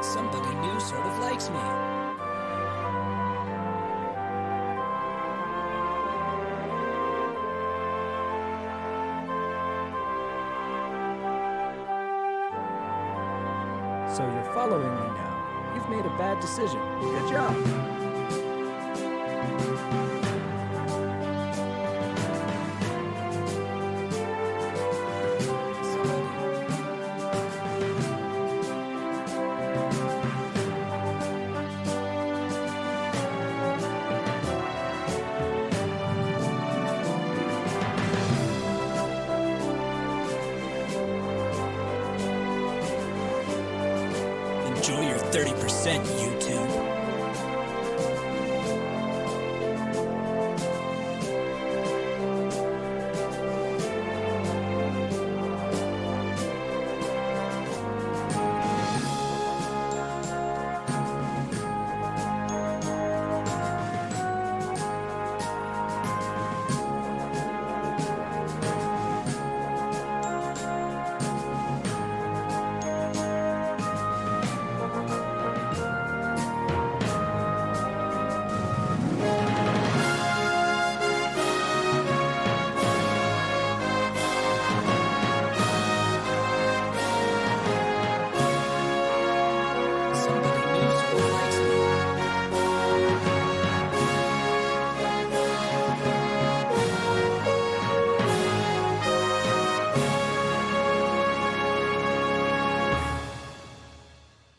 Somebody new sort of likes me. So you're following me now. You've made a bad decision. Good job. Enjoy your 30%, YouTube.